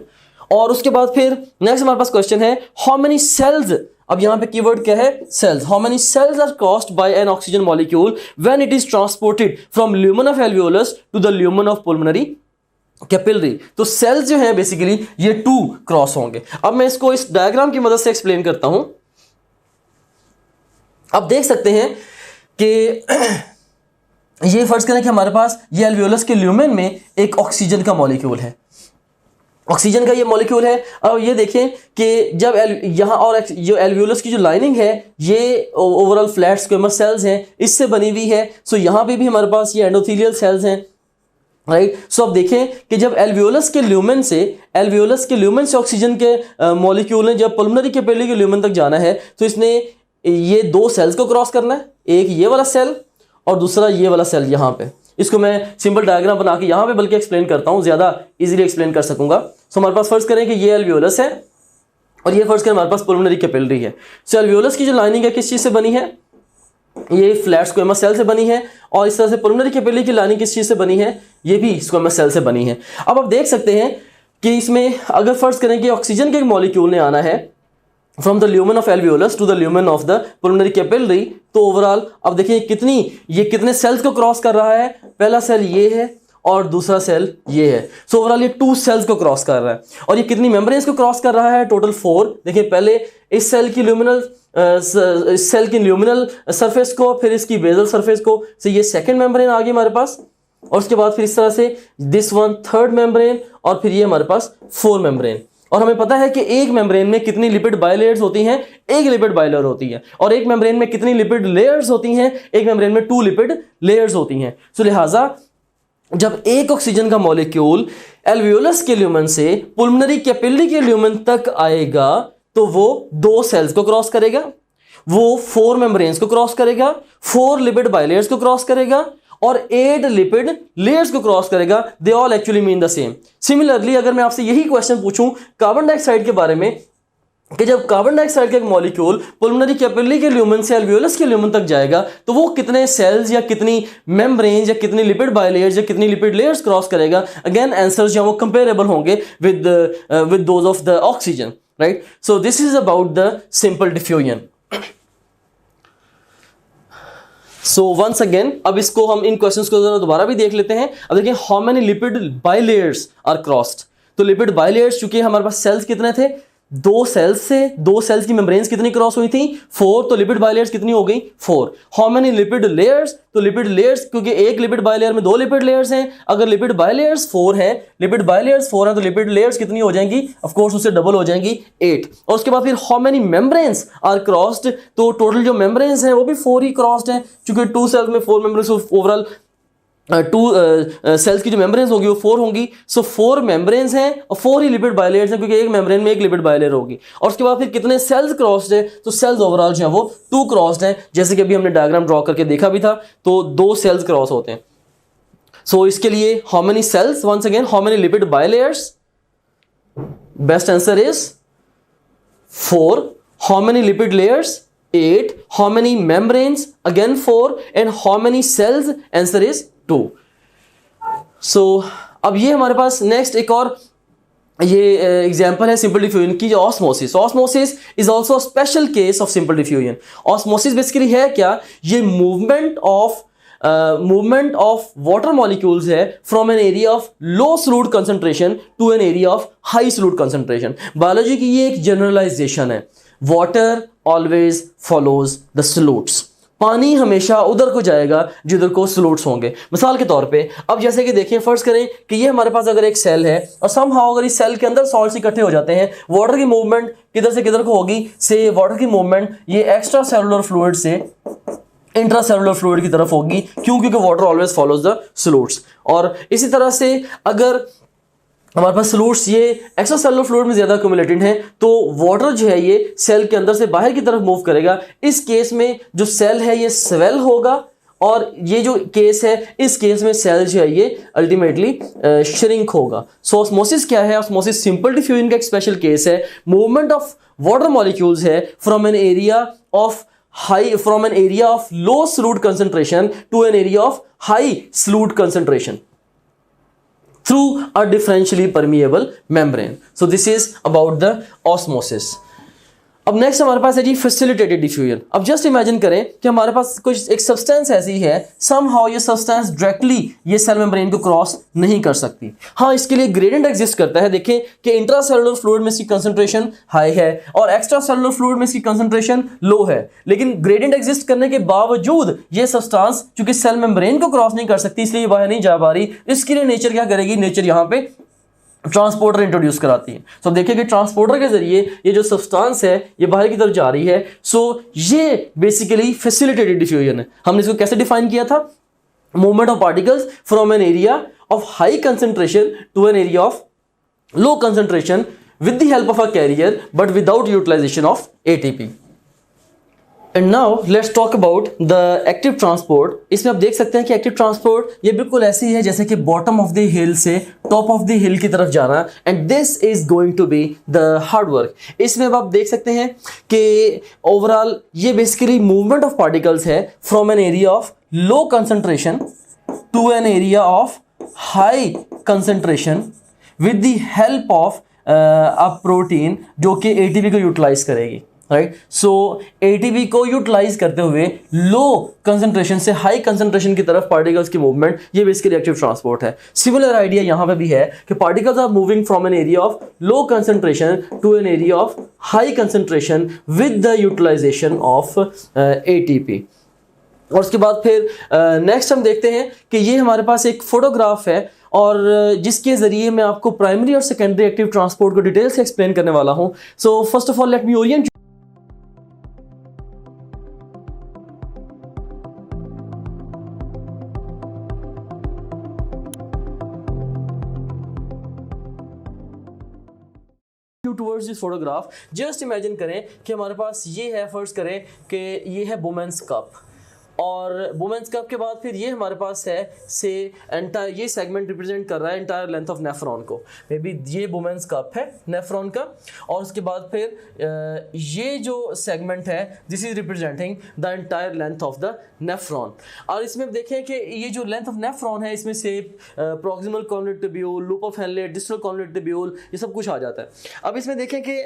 और उसके बाद फिर नेक्स्ट हमारे पास क्वेश्चन है, हाउ मेनी सेल्स, अब यहां पे कीवर्ड क्या है? Cells. How many cells are crossed by an oxygen molecule when it is transported from lumen of alveolus to the lumen of pulmonary capillary. तो सेल्स जो है बेसिकली ये 2 क्रॉस होंगे। अब मैं इसको इस डायग्राम की मदद से एक्सप्लेन करता हूं। अब देख सकते हैं कि ये फर्ज करें कि हमारे पास ये एल्वियोलस के ल्यूमेन में एक ऑक्सीजन का मॉलिक्यूल है, ऑक्सीजन का ये मॉलिक्यूल है। अब ये देखें कि जब यहाँ और जो एल्वियोलस की जो लाइनिंग है ये ओवरऑल फ्लैट स्क्वेमस सेल्स हैं, इससे बनी हुई है। सो यहाँ पे भी हमारे पास ये एंडोथेलियल सेल्स हैं, राइट। सो अब देखें कि जब एल्वियोलस के ल्यूमेन से ऑक्सीजन के मॉलिक्यूल ने जब पल्मोनरी कैपिलरी के ल्यूमेन तक जाना है तो इसने ये दो सेल्स को क्रॉस करना है, एक ये वाला सेल और दूसरा ये वाला सेल यहाँ पे। इसको मैं सिंपल डायग्राम बना के यहाँ पे बल्कि एक्सप्लेन करता हूँ, ज़्यादा इजीली एक्सप्लेन कर सकूंगा। सो हमारे पास फर्ज करें कि ये एल्वियोलस है और ये फर्ज करें हमारे पास पल्मोनरी कैपिलरी है। सो एल्वियोलस की जो लाइनिंग है किस चीज़ से बनी है, ये फ्लैट स्क्वेमस सेल से बनी है, और इस तरह से पल्मोनरी कैपिलरी की लाइनिंग किस चीज़ से बनी है, ये भी स्क्वेमस सेल से बनी है। अब आप देख सकते हैं कि इसमें अगर फर्ज करें कि ऑक्सीजन के मॉलिक्यूल ने आना है from the lumen of alveolus to the lumen of the pulmonary capillary, तो ओवरऑल अब देखिए कितने सेल्स को क्रॉस कर रहा है। पहला सेल ये है और दूसरा सेल ये है। सो ओवरऑल ये 2 सेल्स को क्रॉस कर रहा है। और ये कितनी मेम्ब्रेन्स को क्रॉस कर रहा है, टोटल 4। देखिए पहले इस सेल की ल्यूमिनल सरफेस को, फिर इसकी बेसल सरफेस को, से ये सेकंड मेम्ब्रेन आ गई हमारे पास, और उसके बाद फिर इस तरह से दिस वन थर्ड मेम्ब्रेन, और फिर ये हमारे पास 4 मेम्ब्रेन। और हमें पता है कि एक मेम्ब्रेन में कितनी लिपिड बाइलेयर्स होती हैं, एक लिपिड बाइलेयर होती है। और एक मेम्ब्रेन में कितनी लिपिड लेयर्स होती हैं, एक मेम्ब्रेन में 2 लिपिड लेयर्स होती हैं। सो लिहाजा जब एक ऑक्सीजन का मॉलिक्यूल एल्वियोलस के ल्यूमेन से पल्मोनरी कैपिलरी के ल्यूमेन तक आएगा तो वो 2 सेल्स को क्रॉस करेगा, वो 4 मेम्ब्रेन्स को क्रॉस करेगा, 4 लिपिड बाइलेयर्स को क्रॉस करेगा और 8 लिपिड लेयर्स को क्रॉस करेगा। They all actually mean the same. Similarly अगर मैं आपसे यही क्वेश्चन पूछूं कार्बन डाइऑक्साइड के बारे में कि जब कार्बन डाइऑक्साइड का एक मॉलिक्यूल पल्मोनरी कैपिलरी के ल्यूमेन से एल्वियोलस के ल्यूमेन तक जाएगा तो वो कितने सेल्स या कितनी मेम्ब्रेन्स या कितनी लिपिड बाइलेयर्स या कितनी लिपिड लेयर्स क्रॉस करेगा। अगेन आंसर्स जो वो कंपेरेबल होंगे with those of the oxygen, right. So this is about the simple diffusion. So once again अब इसको हम इन क्वेश्चंस को जरा दोबारा भी देख लेते हैं। अब देखिए how many lipid bilayers are crossed. तो लिपिड बाइलेयर्स चूंकि हमारे पास सेल्स कितने थे, 2 सेल्स की मेम्ब्रेन्स कितनी क्रॉस हुई थी, 4। तो लिपिड बाइलेयर्स कितनी हो गई, 4। हाउ मेनी लिपिड लेयर्स, तो लिपिड लेयर्स क्योंकि एक लिपिड बाइलेयर में 2 लिपिड लेयर्स हैं, अगर लिपिड बाइलेयर्स 4 हैं तो लिपिड लेयर्स कितनी हो जाएंगी, ऑफ कोर्स उससे डबल हो जाएंगी, 8। और उसके बाद फिर how many membranes are crossed, तो टोटल जो मेम्ब्रेन्स हैं वो भी 4 ही क्रॉस्ड हैं क्योंकि 2 सेल्स में 4 मेम्ब्रेन्स, ओवरऑल 2 सेल्स की जो मेम्ब्रेन्स होंगी वो 4 होंगी। सो 4 मेम्ब्रेन्स हैं और 4 ही लिपिड बाइलेयर्स हैं क्योंकि एक मेम्ब्रेन में एक लिपिड बाइलेयर होगी। और उसके बाद फिर कितने सेल्स क्रॉस्ड है, तो सेल्स ओवरऑल जो है वो 2 क्रॉस्ड हैं, जैसे कि अभी हमने डायग्राम ड्रॉ करके देखा भी था। तो 2 सेल्स क्रॉस होते हैं। सो इसके लिए how many cells, once again how many lipid bilayers, best answer is 4। How many lipid layers, 8. How many membranes, again 4. And how many cells, answer is 2. So अब ये हमारे पास नेक्स्ट एक और ये एग्जाम्पल है सिंपल डिफ्यूजन की, जो osmosis. Osmosis is also special case of simple diffusion. Osmosis basically है क्या, ये मूवमेंट ऑफ वाटर मॉलिक्यूल्स है from an area of low solute concentration to an area of high solute concentration. Biology की ये एक जनरलाइजेशन है। Water always follows the solutes, पानी हमेशा उधर को जाएगा जिधर को सॉल्यूट्स होंगे। मिसाल के तौर पे अब जैसे कि देखिए फर्ज करें कि ये हमारे पास अगर एक सेल है और समहाउ अगर इस सेल के अंदर सॉल्ट्स इकट्ठे हो जाते हैं, वाटर की मूवमेंट किधर से किधर को होगी, से वाटर की मूवमेंट ये एक्स्ट्रा सेलुलर फ्लूइड से इंट्रा सेलुलर फ्लूइड की तरफ होगी। क्यों, क्योंकि water always follows the solutes. और इसी तरह से अगर हमारे पास सॉल्यूट्स ये एक्स्ट्रा सेलुलर फ्लूइड में ज्यादा एक्युमुलेटेड हैं तो वाटर जो है ये सेल के अंदर से बाहर की तरफ मूव करेगा। इस केस में जो सेल है ये स्वेल होगा, और ये जो केस है इस केस में सेल जो है ये अल्टीमेटली श्रिंक होगा। सो ऑस्मोसिस क्या है, ऑस्मोसिस सिंपल डिफ्यूजन का एक स्पेशल केस है। मूवमेंट ऑफ वाटर मॉलिक्यूल्स है from an area of low solute concentration to an area of high solute concentration through a differentially permeable membrane. So this is about the osmosis. अब नेक्स्ट हमारे पास है जी फैसिलिटेटेड डिफ्यूजन। अब जस्ट इमेजिन करें कि हमारे पास कुछ एक सब्सटेंस ऐसी है, समहाउ ये सब्सटेंस डायरेक्टली ये सेल मेम्ब्रेन को क्रॉस नहीं कर सकती। हाँ, इसके लिए ग्रेडियंट एग्जिस्ट करता है। देखें कि इंट्रासेलुलर फ्लूइड में इसकी कंसंट्रेशन हाई है और एक्स्ट्रा सेलुलर फ्लूइड में इसकी कंसंट्रेशन लो है, लेकिन ग्रेडियंट एग्जिस्ट करने के बावजूद ये सब्सटेंस चूंकि सेल मेम्ब्रेन को क्रॉस नहीं कर सकती इसलिए बाहर नहीं जा पा रही। इसके लिए नेचर क्या करेगी, नेचर यहाँ पे ट्रांसपोर्टर इंट्रोड्यूस कराती है। सो देखिए कि ट्रांसपोर्टर के जरिए ये जो सब्सटेंस है ये बाहर की तरफ जा रही है। सो ये बेसिकली फैसिलिटेटेड डिफ्यूजन है। हमने इसको कैसे डिफाइन किया था? Movement of particles from an area of high concentration to an area of low concentration with the help of a carrier but without utilization of ATP. And now let's talk about the active transport. इसमें आप देख सकते हैं कि active transport ये बिल्कुल ऐसी है जैसे कि bottom of the hill से top of the hill की तरफ जाना, and this is going to be the hard work. इसमें अब आप देख सकते हैं कि overall ये basically movement of particles है from an area of low concentration to an area of high concentration with the help of a protein जो कि ATP को यूटिलाइज करेगी, राइट। सो ATP को यूटिलाइज करते हुए लो कंसंट्रेशन से हाई कंसंट्रेशन की तरफ पार्टिकल्स की मूवमेंट, ये बेसिकली एक्टिव ट्रांसपोर्ट है। सिमिलर आइडिया यहाँ पे भी है कि particles are moving from an area of low concentration to an area of high concentration with the utilization of ATP। और उसके बाद फिर नेक्स्ट हम देखते हैं कि ये हमारे पास एक फोटोग्राफ है और जिसके ज़रिए मैं आपको प्राइमरी और सेकेंडरी एक्टिव ट्रांसपोर्ट को डिटेल से एक्सप्लेन करने वाला हूं। सो first of all let me Orient towards this photograph. Just imagine करें कि हमारे पास ये है, फर्ज करें कि ये है वुमेन्स कप, और वुमेन्स कप के बाद फिर ये हमारे पास है से एंटायर, ये सेगमेंट रिप्रेजेंट कर रहा है एंटायर लेंथ ऑफ नेफ्रॉन को। मे बी ये वुमेन्स कप है नेफ्रॉन का, और उसके बाद फिर ये जो सेगमेंट है this is representing the entire length of the nephron. और इसमें देखें कि ये जो लेंथ ऑफ नेफ्रॉन है इसमें से proximal convolute tubule, loop of Henle, distal convolute tubule, ये सब कुछ आ जाता है। अब इसमें देखें कि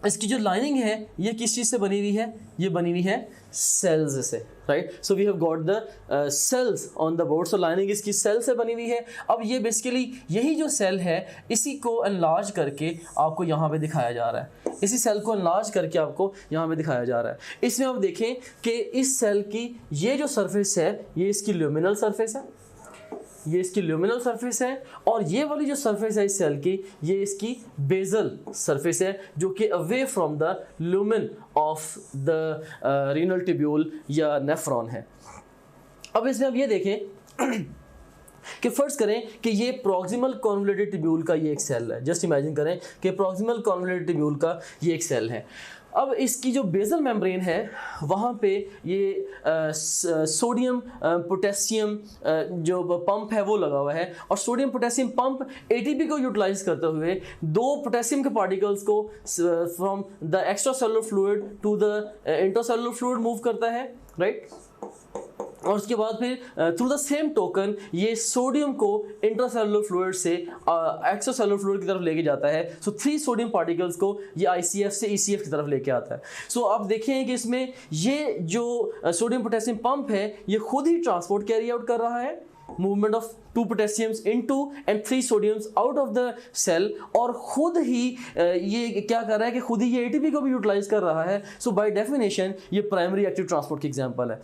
इसकी जो लाइनिंग है ये किस चीज़ से बनी हुई है? ये बनी हुई है सेल्स से, right. So we have got the cells on the board. So lining इसकी सेल से बनी हुई है। अब ये बेसिकली यही जो सेल है इसी को एनलार्ज करके आपको यहाँ पे दिखाया जा रहा है, इसी सेल को एनलार्ज करके आपको यहाँ पे दिखाया जा रहा है। इसमें आप देखें कि इस सेल की ये जो सरफेस है ये इसकी ल्यूमिनल सरफेस है, ये इसकी ल्यूमिनल सरफेस है, और ये वाली जो सरफेस है इस सेल की ये इसकी बेजल सरफेस है जो कि away from the lumen of the renal tubule या नेफ्रॉन है। अब इसमें अब ये देखें कि फर्ज करें कि ये प्रॉक्सिमल कॉन्वोल्यूटेड ट्यूब्यूल का ये एक सेल है। जस्ट इमेजिन करें कि प्रॉक्सिमल कॉन्वोल्यूटेड ट्यूब्यूल का ये एक सेल है। अब इसकी जो बेजल मेम्ब्रेन है वहाँ पे ये सोडियम पोटेशियम जो पंप है वो लगा हुआ है, और सोडियम पोटेशियम पंप ATP को यूटिलाइज करते हुए दो पोटेशियम के पार्टिकल्स को from the extracellular fluid to the intracellular fluid move करता है, राइट। और उसके बाद फिर थ्रू द सेम टोकन ये सोडियम को इंट्रासेलुलर फ्लूइड से एक्स्ट्रासेलुलर फ्लूइड की तरफ लेके जाता है। सो 3 सोडियम पार्टिकल्स को ये ICF से ECF की तरफ लेके आता है। सो आप देखें कि इसमें ये जो सोडियम पोटेशियम पंप है ये खुद ही ट्रांसपोर्ट कैरी आउट कर रहा है, movement of 2 potassiums into and 3 sodiums out of the cell, और खुद ही ये क्या कर रहा है कि खुद ही ये ATP को भी यूटिलाइज कर रहा है। सो बाय डेफिनेशन ये प्राइमरी एक्टिव ट्रांसपोर्ट की एग्जांपल है।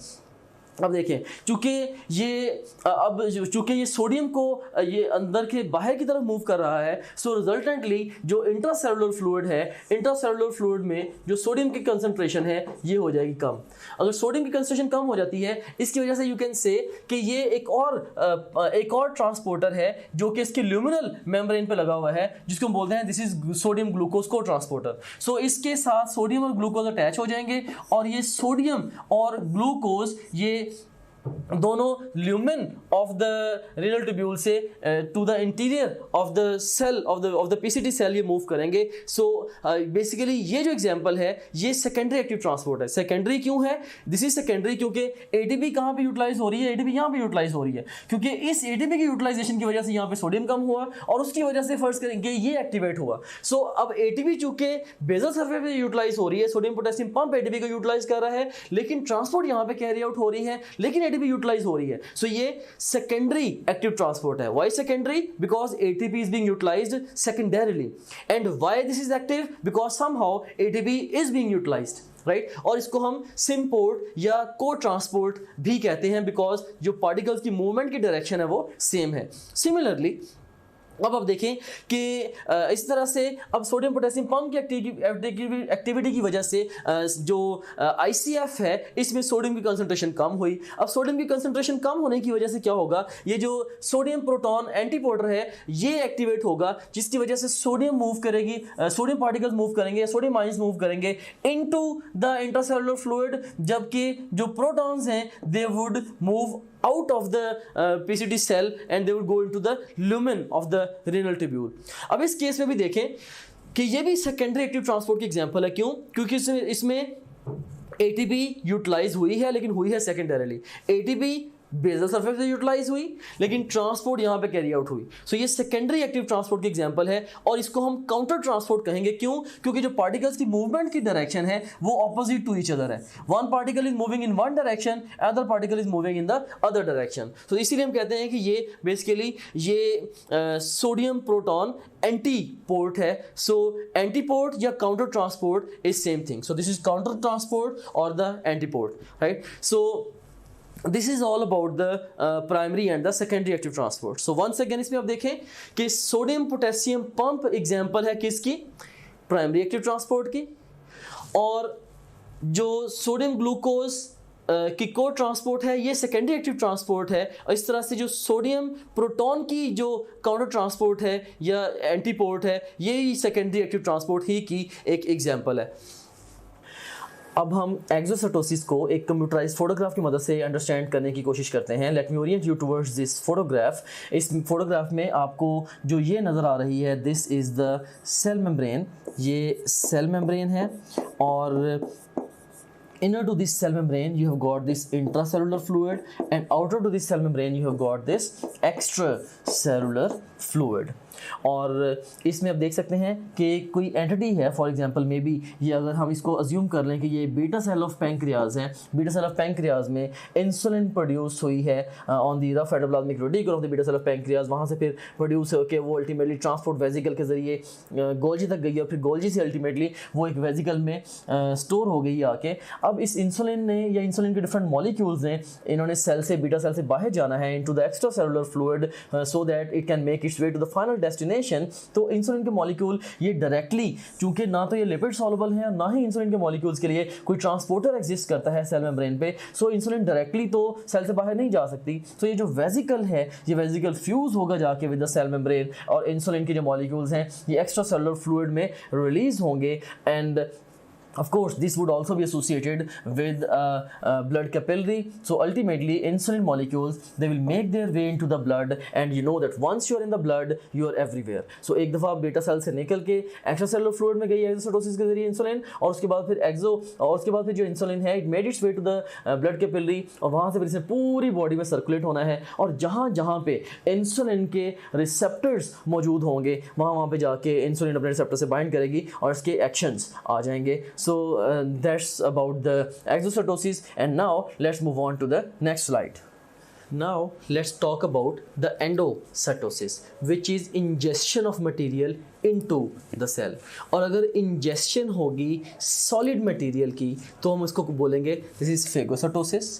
अब देखें चूंकि ये सोडियम को ये अंदर के बाहर की तरफ मूव कर रहा है, सो रिजल्टेंटली जो इंट्रासेलुलर फ्लूइड है, इंट्रासेलुलर फ्लूइड में जो सोडियम की कंसंट्रेशन है ये हो जाएगी कम। अगर सोडियम की कंसंट्रेशन कम हो जाती है इसकी वजह से यू कैन से कि ये एक और ट्रांसपोर्टर है जो कि इसके ल्यूमिनल मेम्ब्रेन पे लगा हुआ है, जिसको हम बोलते हैं दिस इज सोडियम ग्लूकोज को ट्रांसपोर्टर। सो इसके साथ सोडियम और ग्लूकोज अटैच हो जाएंगे, और ये सोडियम और ग्लूकोज ये दोनों lumen of the renal tubule से to the interior of the cell of the PCT cell ये मूव करेंगे। सो बेसिकली ये जो एग्जांपल है ये सेकेंडरी एक्टिव ट्रांसपोर्ट है। सेकेंडरी क्यों है? दिस इज सेकेंडरी क्योंकि ATP कहाँ पे यूटिलाइज हो रही है? ATP यहाँ पे यूटिलाइज हो रही है, क्योंकि इस ATP की यूटिलाइजेशन की वजह से यहाँ पे सोडियम कम हुआ और उसकी वजह से फर्स्ट करेंगे ये एक्टिवेट हुआ। सो अब ATP चूंकि बेजल सरफेस पे यूटिलाइज हो रही है, सोडियम पोटेशियम पंप ATP को यूटिलाइज कर रहा है, लेकिन ट्रांसपोर्ट यहाँ पे कैरी आउट हो रही है, लेकिन ATP यूटिलाइज हो रही है। सो ये सेकेंडरी एक्टिव ट्रांसपोर्ट है। Why secondary? Because ATP is being utilized secondarily. And why this is active? Because somehow ATP is being utilized, right? और इसको हम सिम्पोर्ट या को ट्रांसपोर्ट भी कहते हैं, बिकॉज जो पार्टिकल्स की मूवमेंट की डायरेक्शन है वो सेम है। सिमिलरली अब आप देखें कि इस तरह से अब सोडियम पोटेशियम पंप की एक्टिविटी की वजह से जो ICF है इसमें सोडियम की कंसंट्रेशन कम हुई। अब सोडियम की कंसंट्रेशन कम होने की वजह से क्या होगा, ये जो सोडियम प्रोटॉन एंटीपोर्टर है ये एक्टिवेट होगा, जिसकी वजह से सोडियम मूव करेगी, सोडियम पार्टिकल्स मूव करेंगे, सोडियम आयंस मूव करेंगे इनटू द इंट्रासेलुलर फ्लूइड, जबकि जो प्रोटॉन्स हैं they would move out of the PCT cell and they would go into the lumen of the renal tubule। अब इस केस में भी देखें कि ये भी सेकेंडरी एक्टिव ट्रांसपोर्ट की एग्जांपल है। क्यों? क्योंकि इसमें ATP यूटिलाइज हुई है, लेकिन हुई है सेकेंडरीली। ATP बेसल सरफेस से यूटिलाइज हुई, लेकिन ट्रांसपोर्ट यहाँ पे कैरी आउट हुई। सो ये सेकेंडरी एक्टिव ट्रांसपोर्ट की एग्जांपल है, और इसको हम काउंटर ट्रांसपोर्ट कहेंगे। क्यों? क्योंकि जो पार्टिकल्स की मूवमेंट की डायरेक्शन है वो ऑपोजिट टू ईच अदर है। One particle is moving in one direction, other particle is moving in the other direction. तो इसीलिए हम कहते हैं कि ये बेसिकली ये सोडियम प्रोटॉन एंटी पोर्ट है। सो एंटी पोर्ट या counter transport is same thing. So this is counter transport और the antiport, right? So this is all about the primary and the secondary active transport. So once again इसमें आप देखें कि सोडियम पोटेशियम पंप एग्जांपल है किसकी? प्राइमरी एक्टिव ट्रांसपोर्ट की। और जो सोडियम ग्लूकोज की को ट्रांसपोर्ट है ये सेकेंडरी एक्टिव ट्रांसपोर्ट है। और इस तरह से जो सोडियम प्रोटॉन की जो काउंटर ट्रांसपोर्ट है या एंटीपोर्ट है ये सेकेंडरी एक्टिव ट्रांसपोर्ट ही की एक एग्जांपल है। अब हम एक्सोसाइटोसिस को एक कंप्यूटराइज्ड फोटोग्राफ की मदद से अंडरस्टैंड करने की कोशिश करते हैं। Let me orient you towards this photograph. इस फोटोग्राफ में आपको जो ये नज़र आ रही है this is the cell membrane. ये सेल मेम्ब्रेन है, और inner to this cell membrane you have got this intracellular fluid, and outer to this cell membrane you have got this extracellular fluid। और इसमें आप देख सकते हैं कि कोई एंटिटी है, फॉर एग्जांपल मे बी ये अगर हम इसको अज्यूम कर लें कि ये बीटा सेल ऑफ पैंक्रियाज है। बीटा सेल ऑफ पैंक्रियाज में इंसुलिन प्रोड्यूस हुई है on the rough endoplasmic reticulum of the beta cell of pancreas. वहाँ से फिर प्रोड्यूस होकर वो अल्टीमेटली ट्रांसपोर्ट वेजिकल के जरिए गोल्जी तक गई, और फिर गोल्जी से अल्टीमेटली वो एक वेजिकल में स्टोर हो गई आके। अब इस इंसुलिन ने या इंसुलिन के डिफरेंट मॉलिक्यूल्स ने इन्होंने सेल से बीटा सेल से बाहर जाना है into the extracellular fluid so that it can make its way to the final destination. तो इंसुलिन के मॉलिक्यूल ये डायरेक्टली, चूंकि ना तो ये लिपिड सॉल्युबल है और ना ही इंसुलिन के मॉलिक्यूल्स के लिए कोई ट्रांसपोर्टर एग्जिस्ट करता है सेल मेम्ब्रेन पे, सो इंसुलिन डायरेक्टली तो सेल से बाहर नहीं जा सकती। तो ये जो वेजिकल है ये वेजिकल फ्यूज होगा जाके विद द सेल मेम्ब्रेन, और इंसुलिन के जो मॉलिक्यूल्स हैं ये एक्स्ट्रा सेलुलर फ्लूइड में रिलीज होंगे। And of course this would also be associated with blood capillary। so ultimately insulin molecules they will make their way into the blood, and you know that once you are in the blood you are everywhere। so एक दफ़ा बीटा सेल से निकल के एक्स्ट्रासेलुलर फ्लूइड में गई एक्सोसाइटोसिस के जरिए इंसुलिन, और उसके बाद फिर उसके बाद फिर जो इंसुलिन है it made its way to the blood capillary, और वहाँ से फिर इसे पूरी बॉडी में सर्कुलेट होना है। और जहाँ जहाँ पे इंसुलिन के रिसेप्टर्स मौजूद होंगे वहाँ पे जाके इंसुलिन अपने रिसेप्टर से बाइंड करेगी और इसके एक्शंस आ जाएंगे। So that's about the exocytosis, and now let's move on to the next slide। Now let's talk about the endocytosis, which is ingestion of material into the cell। और अगर ingestion होगी solid material की तो हम उसको बोलेंगे this is phagocytosis,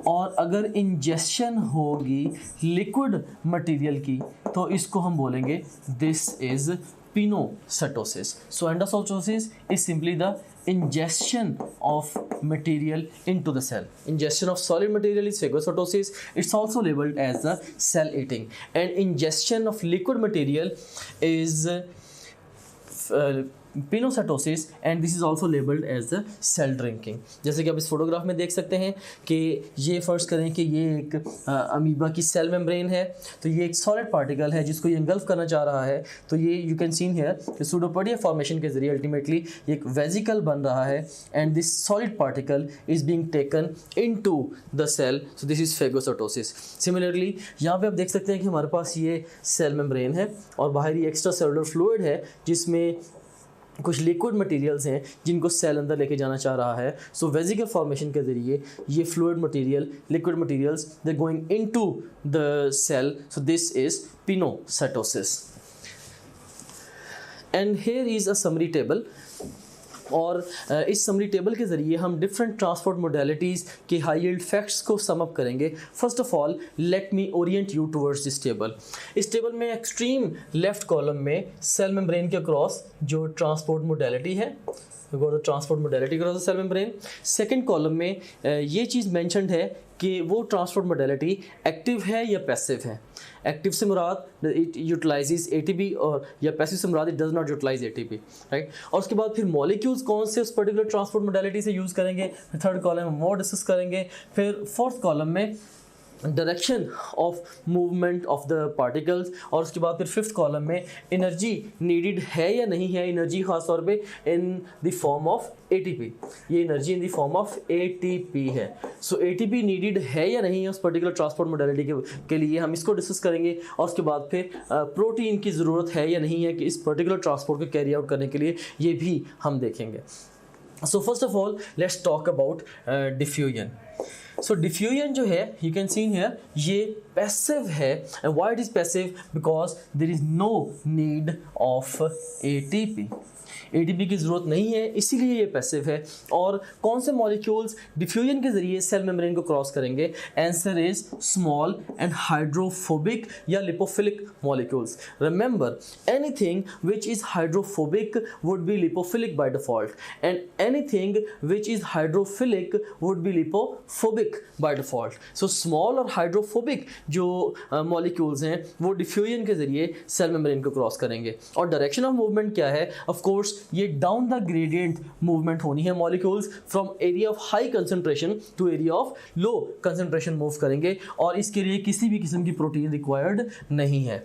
और अगर ingestion होगी liquid material की तो इसको हम बोलेंगे this is pinocytosis। so endocytosis is simply the ingestion of material into the cell। ingestion of solid material is phagocytosis। it's also labeled as the cell eating, and ingestion of liquid material is pinocytosis, and this is also labelled as the cell drinking. जैसे कि आप इस फोटोग्राफ में देख सकते हैं कि ये फर्ज करें कि ये एक अमीबा की सेल मेम्ब्रेन है, तो ये एक सॉलिड पार्टिकल है जिसको ये इंगल्फ करना चाह रहा है। तो ये यू कैन सीन हियर कि सूडोपोडिया फॉर्मेशन के जरिए अल्टीमेटली एक वेजिकल बन रहा है, and this solid particle is being taken into the cell. So this is phagocytosis. Similarly यहाँ पे आप देख सकते हैं कि हमारे पास ये सेल मेम्ब्रेन है और बाहर ही एक्स्ट्रा सेलुलर फ्लूइड है जिसमें कुछ लिक्विड मटेरियल्स हैं जिनको सेल अंदर लेके जाना चाह रहा है। सो वेजिकल फॉर्मेशन के ज़रिए ये fluid material, liquid materials they going into the cell. So this is pinocytosis. And here is a summary table और इस समरी टेबल के ज़रिए हम डिफरेंट ट्रांसपोर्ट मोडेलिटीज़ के हाई यील्ड फैक्ट्स को सम अप करेंगे। First of all let me orient you towards this table. इस टेबल में एक्सट्रीम लेफ्ट कॉलम में सेल मेम्ब्रेन के अक्रॉस जो ट्रांसपोर्ट मोडेलिटी है, transport modality across the cell membrane. Second column में ये चीज़ मैंशनड है कि वो ट्रांसपोर्ट मोडेलिटी एक्टिव है या पैसिव है। एक्टिव से मुराद इट यूटिलाइजेज एटीपी, और या पैसिव से मुराद it does not utilize ATP, right. और उसके बाद फिर मॉलिक्यूल्स कौन से उस पर्टिकुलर ट्रांसपोर्ट मोडेलिटी से यूज़ करेंगे, फिर थर्ड कॉलम में वो डिस्कस करेंगे। फिर फोर्थ कॉलम में direction of movement of the particles, और उसके बाद फिर फिफ्थ कॉलम में एनर्जी नीडेड है या नहीं है, एनर्जी खास तौर पे in the form of ATP, ये energy in the form of ATP है। सो एटीपी नीडेड है या नहीं है उस पर्टिकुलर ट्रांसपोर्ट मोडेलिटी के लिए, हम इसको डिस्कस करेंगे। और उसके बाद फिर प्रोटीन की ज़रूरत है या नहीं है कि इस पर्टिकुलर ट्रांसपोर्ट को कैरी आउट करने के लिए, ये भी हम देखेंगे। So first of all let's talk about diffusion. So diffusion जो है, यू कैन सी हियर, ये पैसिव है। And why it is passive? Because there is no need of ATP. ATP की ज़रूरत नहीं है, इसीलिए ये पैसिव है। और कौन से मॉलिक्यूल्स डिफ्यूजन के ज़रिए सेल मेम्ब्रेन को क्रॉस करेंगे? Answer is small and hydrophobic या lipophilic molecules. Remember, anything which is hydrophobic would be lipophilic by default, and anything which is hydrophilic would be lipophobic by default. So small और हाइड्रोफोबिक जो मॉलिक्यूल्स हैं वो डिफ्यूजन के ज़रिए सेल मेम्ब्रेन को क्रॉस करेंगे। और डायरेक्शन ऑफ मूवमेंट क्या है? ऑफ कोर्स ये डाउन द ग्रेडियंट मूवमेंट होनी है। Molecules from area of high concentration to area of low concentration move करेंगे, और इसके लिए किसी भी किस्म की प्रोटीन रिक्वायर्ड नहीं है।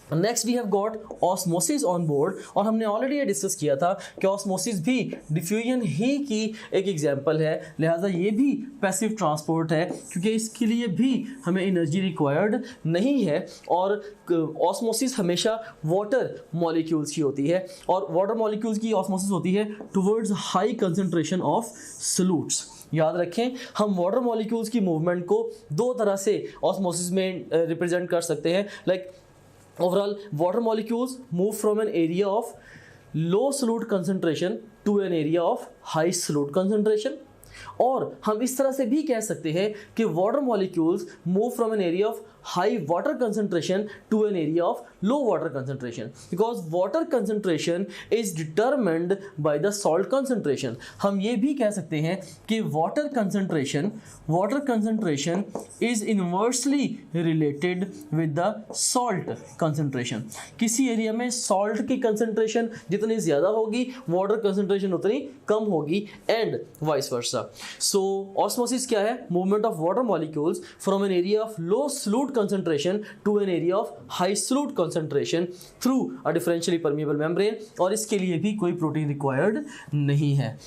Next we have got osmosis on board, और हमने ऑलरेडी ये डिस्कस किया था कि ऑस्मोसिस भी डिफ्यूजन ही की एक एग्जांपल है, लिहाजा ये भी पैसिव ट्रांसपोर्ट है क्योंकि इसके लिए भी हमें एनर्जी रिक्वायर्ड नहीं है। और ऑस्मोसिस हमेशा वाटर मॉलिक्यूल्स की होती है, और वाटर मॉलिक्यूल्स की ऑस्मोसिस होती है towards high concentration of solutes. याद रखें, हम वाटर मॉलिक्यूल्स की मूवमेंट को दो तरह से ऑस्मोसिस में रिप्रेजेंट कर सकते हैं। Like overall, water molecules move from an area of low solute concentration to an area of high solute concentration, और हम इस तरह से भी कह सकते हैं कि water molecules move from an area of high water concentration to an area of low water concentration, because water concentration is determined by the salt concentration. हम ये भी कह सकते हैं कि water concentration is inversely related with the salt concentration. किसी एरिया में सॉल्ट की कंसंट्रेशन जितनी ज़्यादा होगी, वाटर कंसंट्रेशन उतनी कम होगी, and vice versa. So osmosis क्या है? Movement of water molecules from an area of low solute concentration to an area of high solute concentration through a differentially permeable membrane, और इसके लिए भी कोई प्रोटीन रिक्वायर्ड नहीं है।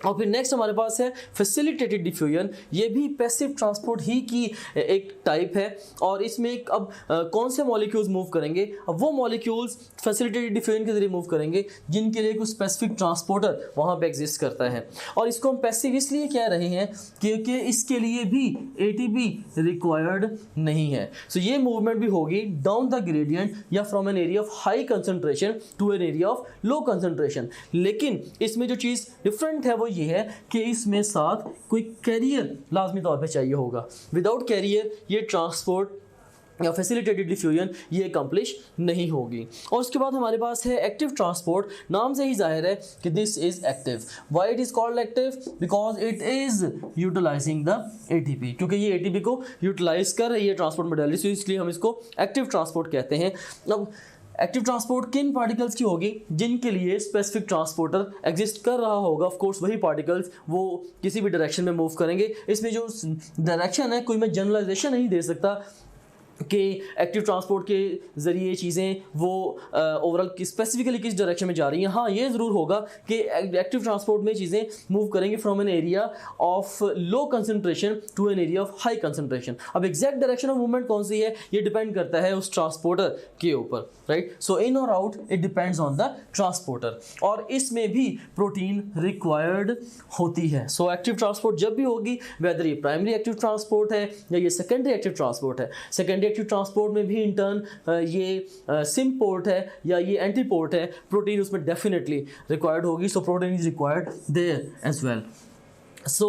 और फिर नेक्स्ट हमारे पास है फैसिलिटेटेड डिफ्यूजन। ये भी पैसिव ट्रांसपोर्ट ही की एक टाइप है, और इसमें अब कौन से मॉलिक्यूल्स मूव करेंगे? अब वो मॉलिक्यूल्स फैसिलिटेटेड डिफ्यूजन के जरिए मूव करेंगे जिनके लिए कुछ स्पेसिफिक ट्रांसपोर्टर वहाँ पे एग्जिस्ट करता है, और इसको हम पैसिव इसलिए कह रहे हैं क्योंकि इसके लिए भी एटीपी रिक्वायर्ड नहीं है। सो ये मूवमेंट भी होगी डाउन द ग्रेडियंट या from an area of high concentration to an area of low concentration. लेकिन इसमें जो चीज़ डिफरेंट है वो ये है कि इसमें साथ कोई कैरियर लाजमी तौर पे चाहिए होगा। विदाउट कैरियर ये ट्रांसपोर्ट या फैसिलिटेटेड डिफ्यूजन ये अकम्प्लिश नहीं होगी। और उसके बाद हमारे पास है एक्टिव ट्रांसपोर्ट। नाम से ही जाहिर है कि this is active. Why it is called active? Because it is utilizing the ATP, क्योंकि ये एटीपी को यूटिलाइज कर रही है ट्रांसपोर्ट मोडेलिटी, इसलिए हम इसको एक्टिव ट्रांसपोर्ट कहते हैं। अब एक्टिव ट्रांसपोर्ट किन पार्टिकल्स की होगी? जिनके लिए स्पेसिफिक ट्रांसपोर्टर एग्जिस्ट कर रहा होगा। ऑफ कोर्स वही पार्टिकल्स वो किसी भी डायरेक्शन में मूव करेंगे। इसमें जो डायरेक्शन है, कोई मैं जनरलाइजेशन नहीं दे सकता कि एक्टिव ट्रांसपोर्ट के ज़रिए चीज़ें वो ओवरऑल स्पेसिफिकली किस डायरेक्शन में जा रही हैं। हाँ, ये ज़रूर होगा कि एक्टिव ट्रांसपोर्ट में चीज़ें मूव करेंगे from an area of low concentration to an area of high concentration. अब एग्जैक्ट डायरेक्शन ऑफ मूवमेंट कौन सी है, ये डिपेंड करता है उस ट्रांसपोर्टर के ऊपर, राइट। सो इन और out it depends on the transporter, और इसमें भी प्रोटीन रिक्वायर्ड होती है। सो एक्टिव ट्रांसपोर्ट जब भी होगी, वेदर ये प्राइमरी एक्टिव ट्रांसपोर्ट है या ये सेकेंडरी एक्टिव ट्रांसपोर्ट है, सेकेंडरी सेकेंडरी एक्टिव ट्रांसपोर्ट में भी इन टर्न ये सिम पोर्ट है या ये एंटी पोर्ट है, प्रोटीन उसमें डेफिनेटली रिक्वायर्ड होगी, so protein is required there as well. सो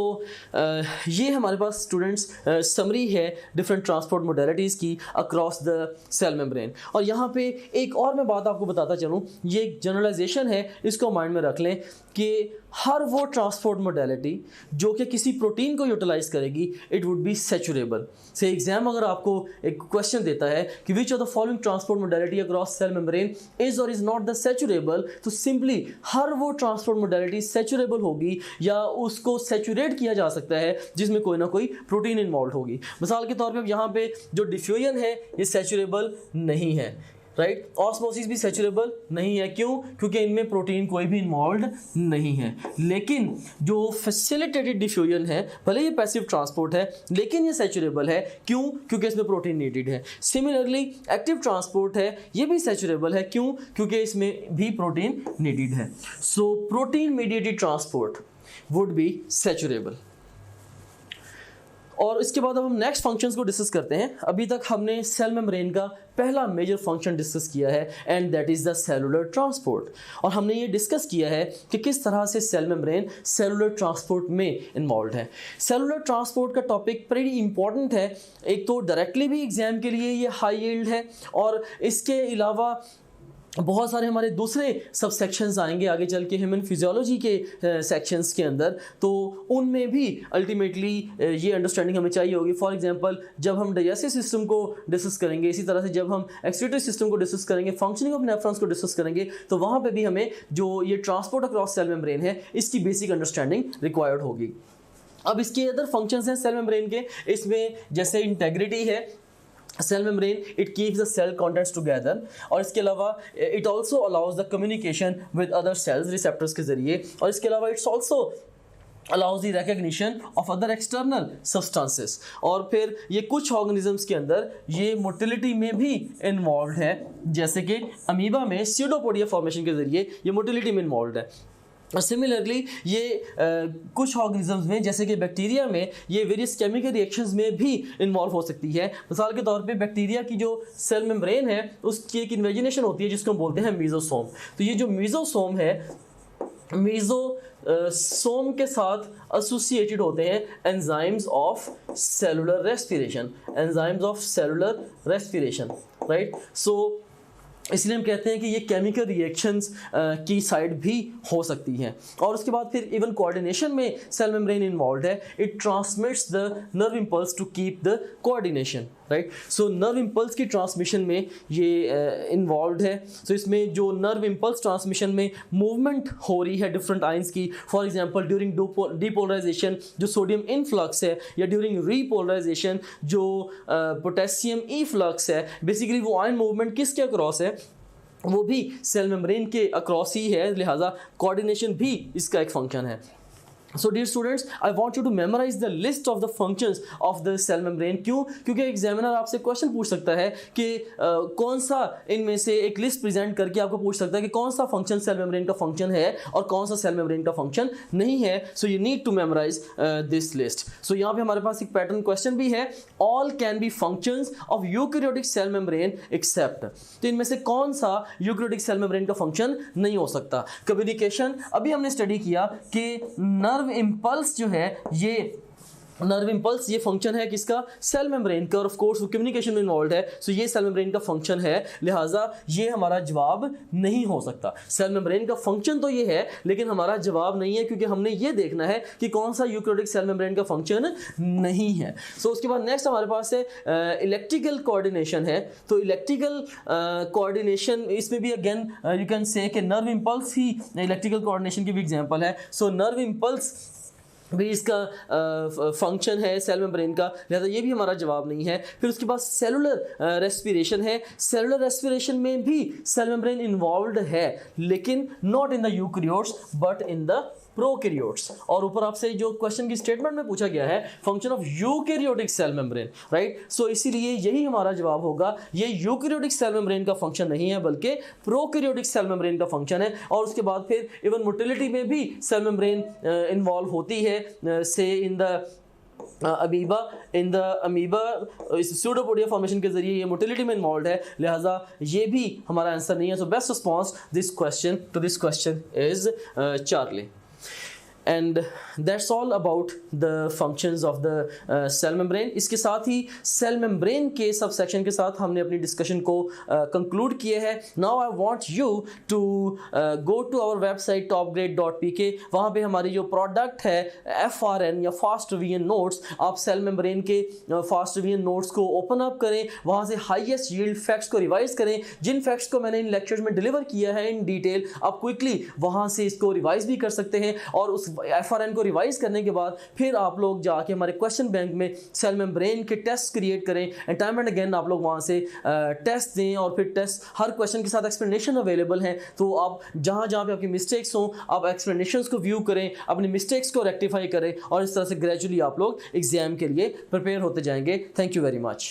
ये हमारे पास स्टूडेंट्स समरी है डिफरेंट ट्रांसपोर्ट मोडेलिटीज़ की अक्रॉस द सेल मेम्ब्रेन। और यहाँ पे एक और मैं बात आपको बताता चलूँ, ये एक जनरलाइजेशन है, इसको माइंड में रख लें कि हर वो ट्रांसपोर्ट मोडेलिटी जो कि किसी प्रोटीन को यूटिलाइज करेगी इट वुड बी सैचुरेबल। से एग्जाम अगर आपको एक क्वेश्चन देता है कि which of the following transport modality across cell membrane is और इज नॉट द सैचुरेबल, तो सिंपली हर वो ट्रांसपोर्ट मोडेलिटी सैचुरेबल होगी या उसको सैचुरेट किया जा सकता है जिसमें कोई ना कोई प्रोटीन इन्वॉल्व होगी। मिसाल के तौर पे यहाँ पे जो डिफ्यूजन है ये सैचुरेबल नहीं है, राइट। ऑस्मोसिस भी सैचुरेबल नहीं है, क्यों? क्योंकि इनमें प्रोटीन कोई भी इन्वॉल्व नहीं है। लेकिन जो फैसिलिटेटेड डिफ्यूजन है, भले ये पैसिव ट्रांसपोर्ट है लेकिन ये सैचुरेबल है, क्यों? क्योंकि इसमें प्रोटीन नीडेड है। सिमिलरली एक्टिव ट्रांसपोर्ट है, ये भी सैचुरेबल है, क्यों? क्योंकि इसमें भी प्रोटीन नीडेड है। So protein mediated transport would be saturable. और इसके बाद अब हम नेक्स्ट फंक्शंस को डिस्कस करते हैं। अभी तक हमने सेल मेम्ब्रेन का पहला मेजर फंक्शन डिस्कस किया है and that is the cellular transport. और हमने ये डिस्कस किया है कि किस तरह से सेल मेम्ब्रेन सेलुलर ट्रांसपोर्ट में इन्वॉल्व है। सेलुलर ट्रांसपोर्ट का टॉपिक प्रीटी इंपॉर्टेंट है, एक तो डायरेक्टली भी एग्जाम के लिए ये हाई यील्ड है और इसके अलावा बहुत सारे हमारे दूसरे सब सेक्शंस आएंगे आगे चल के ह्यूमन फिजियोलॉजी के सेक्शंस के अंदर, तो उनमें भी अल्टीमेटली ये अंडरस्टैंडिंग हमें चाहिए होगी। फॉर एग्जांपल जब हम डाइजेस्टिव सिस्टम को डिस्कस करेंगे, इसी तरह से जब हम एक्सक्रीटरी सिस्टम को डिस्कस करेंगे, फंक्शनिंग ऑफ नेफ्रॉन्स को डिस्कस करेंगे, तो वहाँ पे भी हमें जो ये ट्रांसपोर्ट अक्रॉस सेल मेम्ब्रेन है इसकी बेसिक अंडरस्टैंडिंग रिक्वायर्ड होगी। अब इसके अदर फंक्शंस हैं सेल मेम्ब्रेन के, इसमें जैसे इंटेग्रिटी है, cell membrane it keeps the cell contents together, और इसके अलावा it also allows the communication with other cells receptors के जरिए, और इसके अलावा it's also allows the recognition of other external substances. और फिर ये कुछ ऑर्गेनिजम्स के अंदर ये मोटिलिटी में भी इन्वॉल्व है, जैसे कि अमीबा में स्यूडोपोडिया फॉर्मेशन के जरिए ये मोटिलिटी में इन्वॉल्व है। और सिमिलरली ये कुछ ऑर्गेनिजम्स में जैसे कि बैक्टीरिया में ये वेरियस केमिकल रिएक्शंस में भी इन्वॉल्व हो सकती है। मिसाल के तौर पे बैक्टीरिया की जो सेल मेम्ब्रेन है उसकी एक इन्वेजिनेशन होती है जिसको हम बोलते हैं मीजोसोम। तो ये जो मीजोसोम है, मीजोसोम के साथ एसोसिएटेड होते हैं enzymes of cellular respiration, enzymes of cellular respiration, right. सो इसलिए हम कहते हैं कि ये केमिकल रिएक्शंस की साइड भी हो सकती हैं। और उसके बाद फिर इवन कोऑर्डिनेशन में सेल मेम्ब्रेन इन्वॉल्व है, it transmits the nerve impulse to keep the coordination, right. So nerve impulse की ट्रांसमिशन में ये इन्वॉल्व है। सो इसमें जो नर्व इंपल्स ट्रांसमिशन में मूवमेंट हो रही है डिफरेंट आयंस की, फॉर एग्जांपल ड्यूरिंग डीपोलराइजेशन जो सोडियम इनफ्लक्स है, या ड्यूरिंग रीपोलराइजेशन जो पोटेशियम इफ्लक्स है, बेसिकली वो आयन मूवमेंट किसके अक्रॉस है, वो भी सेल मेम्ब्रेन के अक्रॉस ही है, लिहाजा कोऑर्डिनेशन भी इसका एक फंक्शन है। So dear students, I want you to memorize the list of the functions of the cell membrane। क्यों? क्योंकि एग्जामिनर आपसे क्वेश्चन पूछ सकता है कि कौन सा इनमें से एक लिस्ट प्रेजेंट करके आपको पूछ सकता है कि कौन सा फंक्शन सेल मेम्ब्रेन का फंक्शन है और कौन सा सेल मेम्ब्रेन का फंक्शन नहीं है। So you need to memorize this list. So यहाँ पे हमारे पास एक पैटर्न क्वेश्चन भी है, all can be functions of eukaryotic cell membrane except. तो इनमें से कौन सा यूकैरियोटिक सेल मेम्ब्रेन का फंक्शन नहीं हो सकता? कम्युनिकेशन, अभी हमने स्टडी किया कि नर्व इंपल्स जो है, ये नर्व इंपल्स ये फंक्शन है किसका? सेल मेम्ब्रेन का, और ऑफ कोर्स वो कम्युनिकेशन में इन्वॉल्व है। सो ये सेल मेम्ब्रेन का फंक्शन है, लिहाजा ये हमारा जवाब नहीं हो सकता। सेल मेम्ब्रेन का फंक्शन तो ये है लेकिन हमारा जवाब नहीं है, क्योंकि हमने ये देखना है कि कौन सा यूकैरियोटिक सेल मेम्ब्रेन का फंक्शन नहीं है। सो उसके बाद नेक्स्ट हमारे पास है इलेक्ट्रिकल कोऑर्डिनेशन है। तो इलेक्ट्रिकल कोऑर्डिनेशन, इसमें भी अगेन यू कैन से कि नर्व इंपल्स ही इलेक्ट्रिकल कोऑर्डिनेशन की भी एग्जांपल है। सो नर्व इंपल्स भी इसका फंक्शन है सेल मेम्ब्रेन का, लिहाजा ये भी हमारा जवाब नहीं है। फिर उसके बाद सेलुलर रेस्पिरेशन है। सेलुलर रेस्पिरेशन में भी सेल मेम्ब्रेन इन्वॉल्व्ड है, लेकिन not in the eukaryotes but in the prokaryotes. और ऊपर आपसे जो क्वेश्चन की स्टेटमेंट में पूछा गया है, function of eukaryotic cell membrane, right. So इसीलिए यही हमारा जवाब होगा, ये यूकैरियोटिक सेल मेम्ब्रेन का फंक्शन नहीं है बल्कि प्रोकैरियोटिक सेल मेम्ब्रेन का फंक्शन है। और उसके बाद फिर इवन मोटिलिटी में भी सेल मेम्ब्रेन इन्वॉल्व होती है, से in the amoeba in the amoeba इस स्यूडोपोडिया फॉर्मेशन के जरिए ये मोटिलिटी में इन्वॉल्व है, लिहाजा ये भी हमारा आंसर नहीं है. So best response this question is Charlie. And that's all about the functions of the cell membrane. इसके साथ ही सेल मेम्ब्रेन के सब सेक्शन के साथ हमने अपनी डिस्कशन को कंक्लूड किए हैं. Now I want you to go to our website topgrade.pk. वहाँ पे हमारी जो प्रोडक्ट है FRN या फास्ट रिवीजन नोट्स, आप सेल मेम्ब्रेन के फास्ट रिवीजन नोट्स को ओपन अप करें, वहाँ से हाईएस्ट यील्ड फैक्ट्स को रिवाइज करें. जिन फैक्ट्स को मैंने इन लेक्चर्स में डिलीवर किया है इन डिटेल, आप क्विकली वहाँ से इसको रिवाइज भी कर सकते हैं. और उस FRN को रिवाइज करने के बाद फिर आप लोग जाके हमारे क्वेश्चन बैंक में सेल मेम्ब्रेन के टेस्ट क्रिएट करें एंड टाइम एंड अगेन आप लोग वहाँ से टेस्ट दें. और फिर टेस्ट हर क्वेश्चन के साथ एक्सप्लेनेशन अवेलेबल हैं. तो आप जहाँ जहाँ पे आपकी मिस्टेक्स हों, आप एक्सप्लेनेशंस को व्यू करें, अपनी मिस्टेक्स को रेक्टिफाई करें और इस तरह से ग्रेजुअली आप लोग एग्जाम के लिए प्रिपेयर होते जाएंगे. Thank you very much.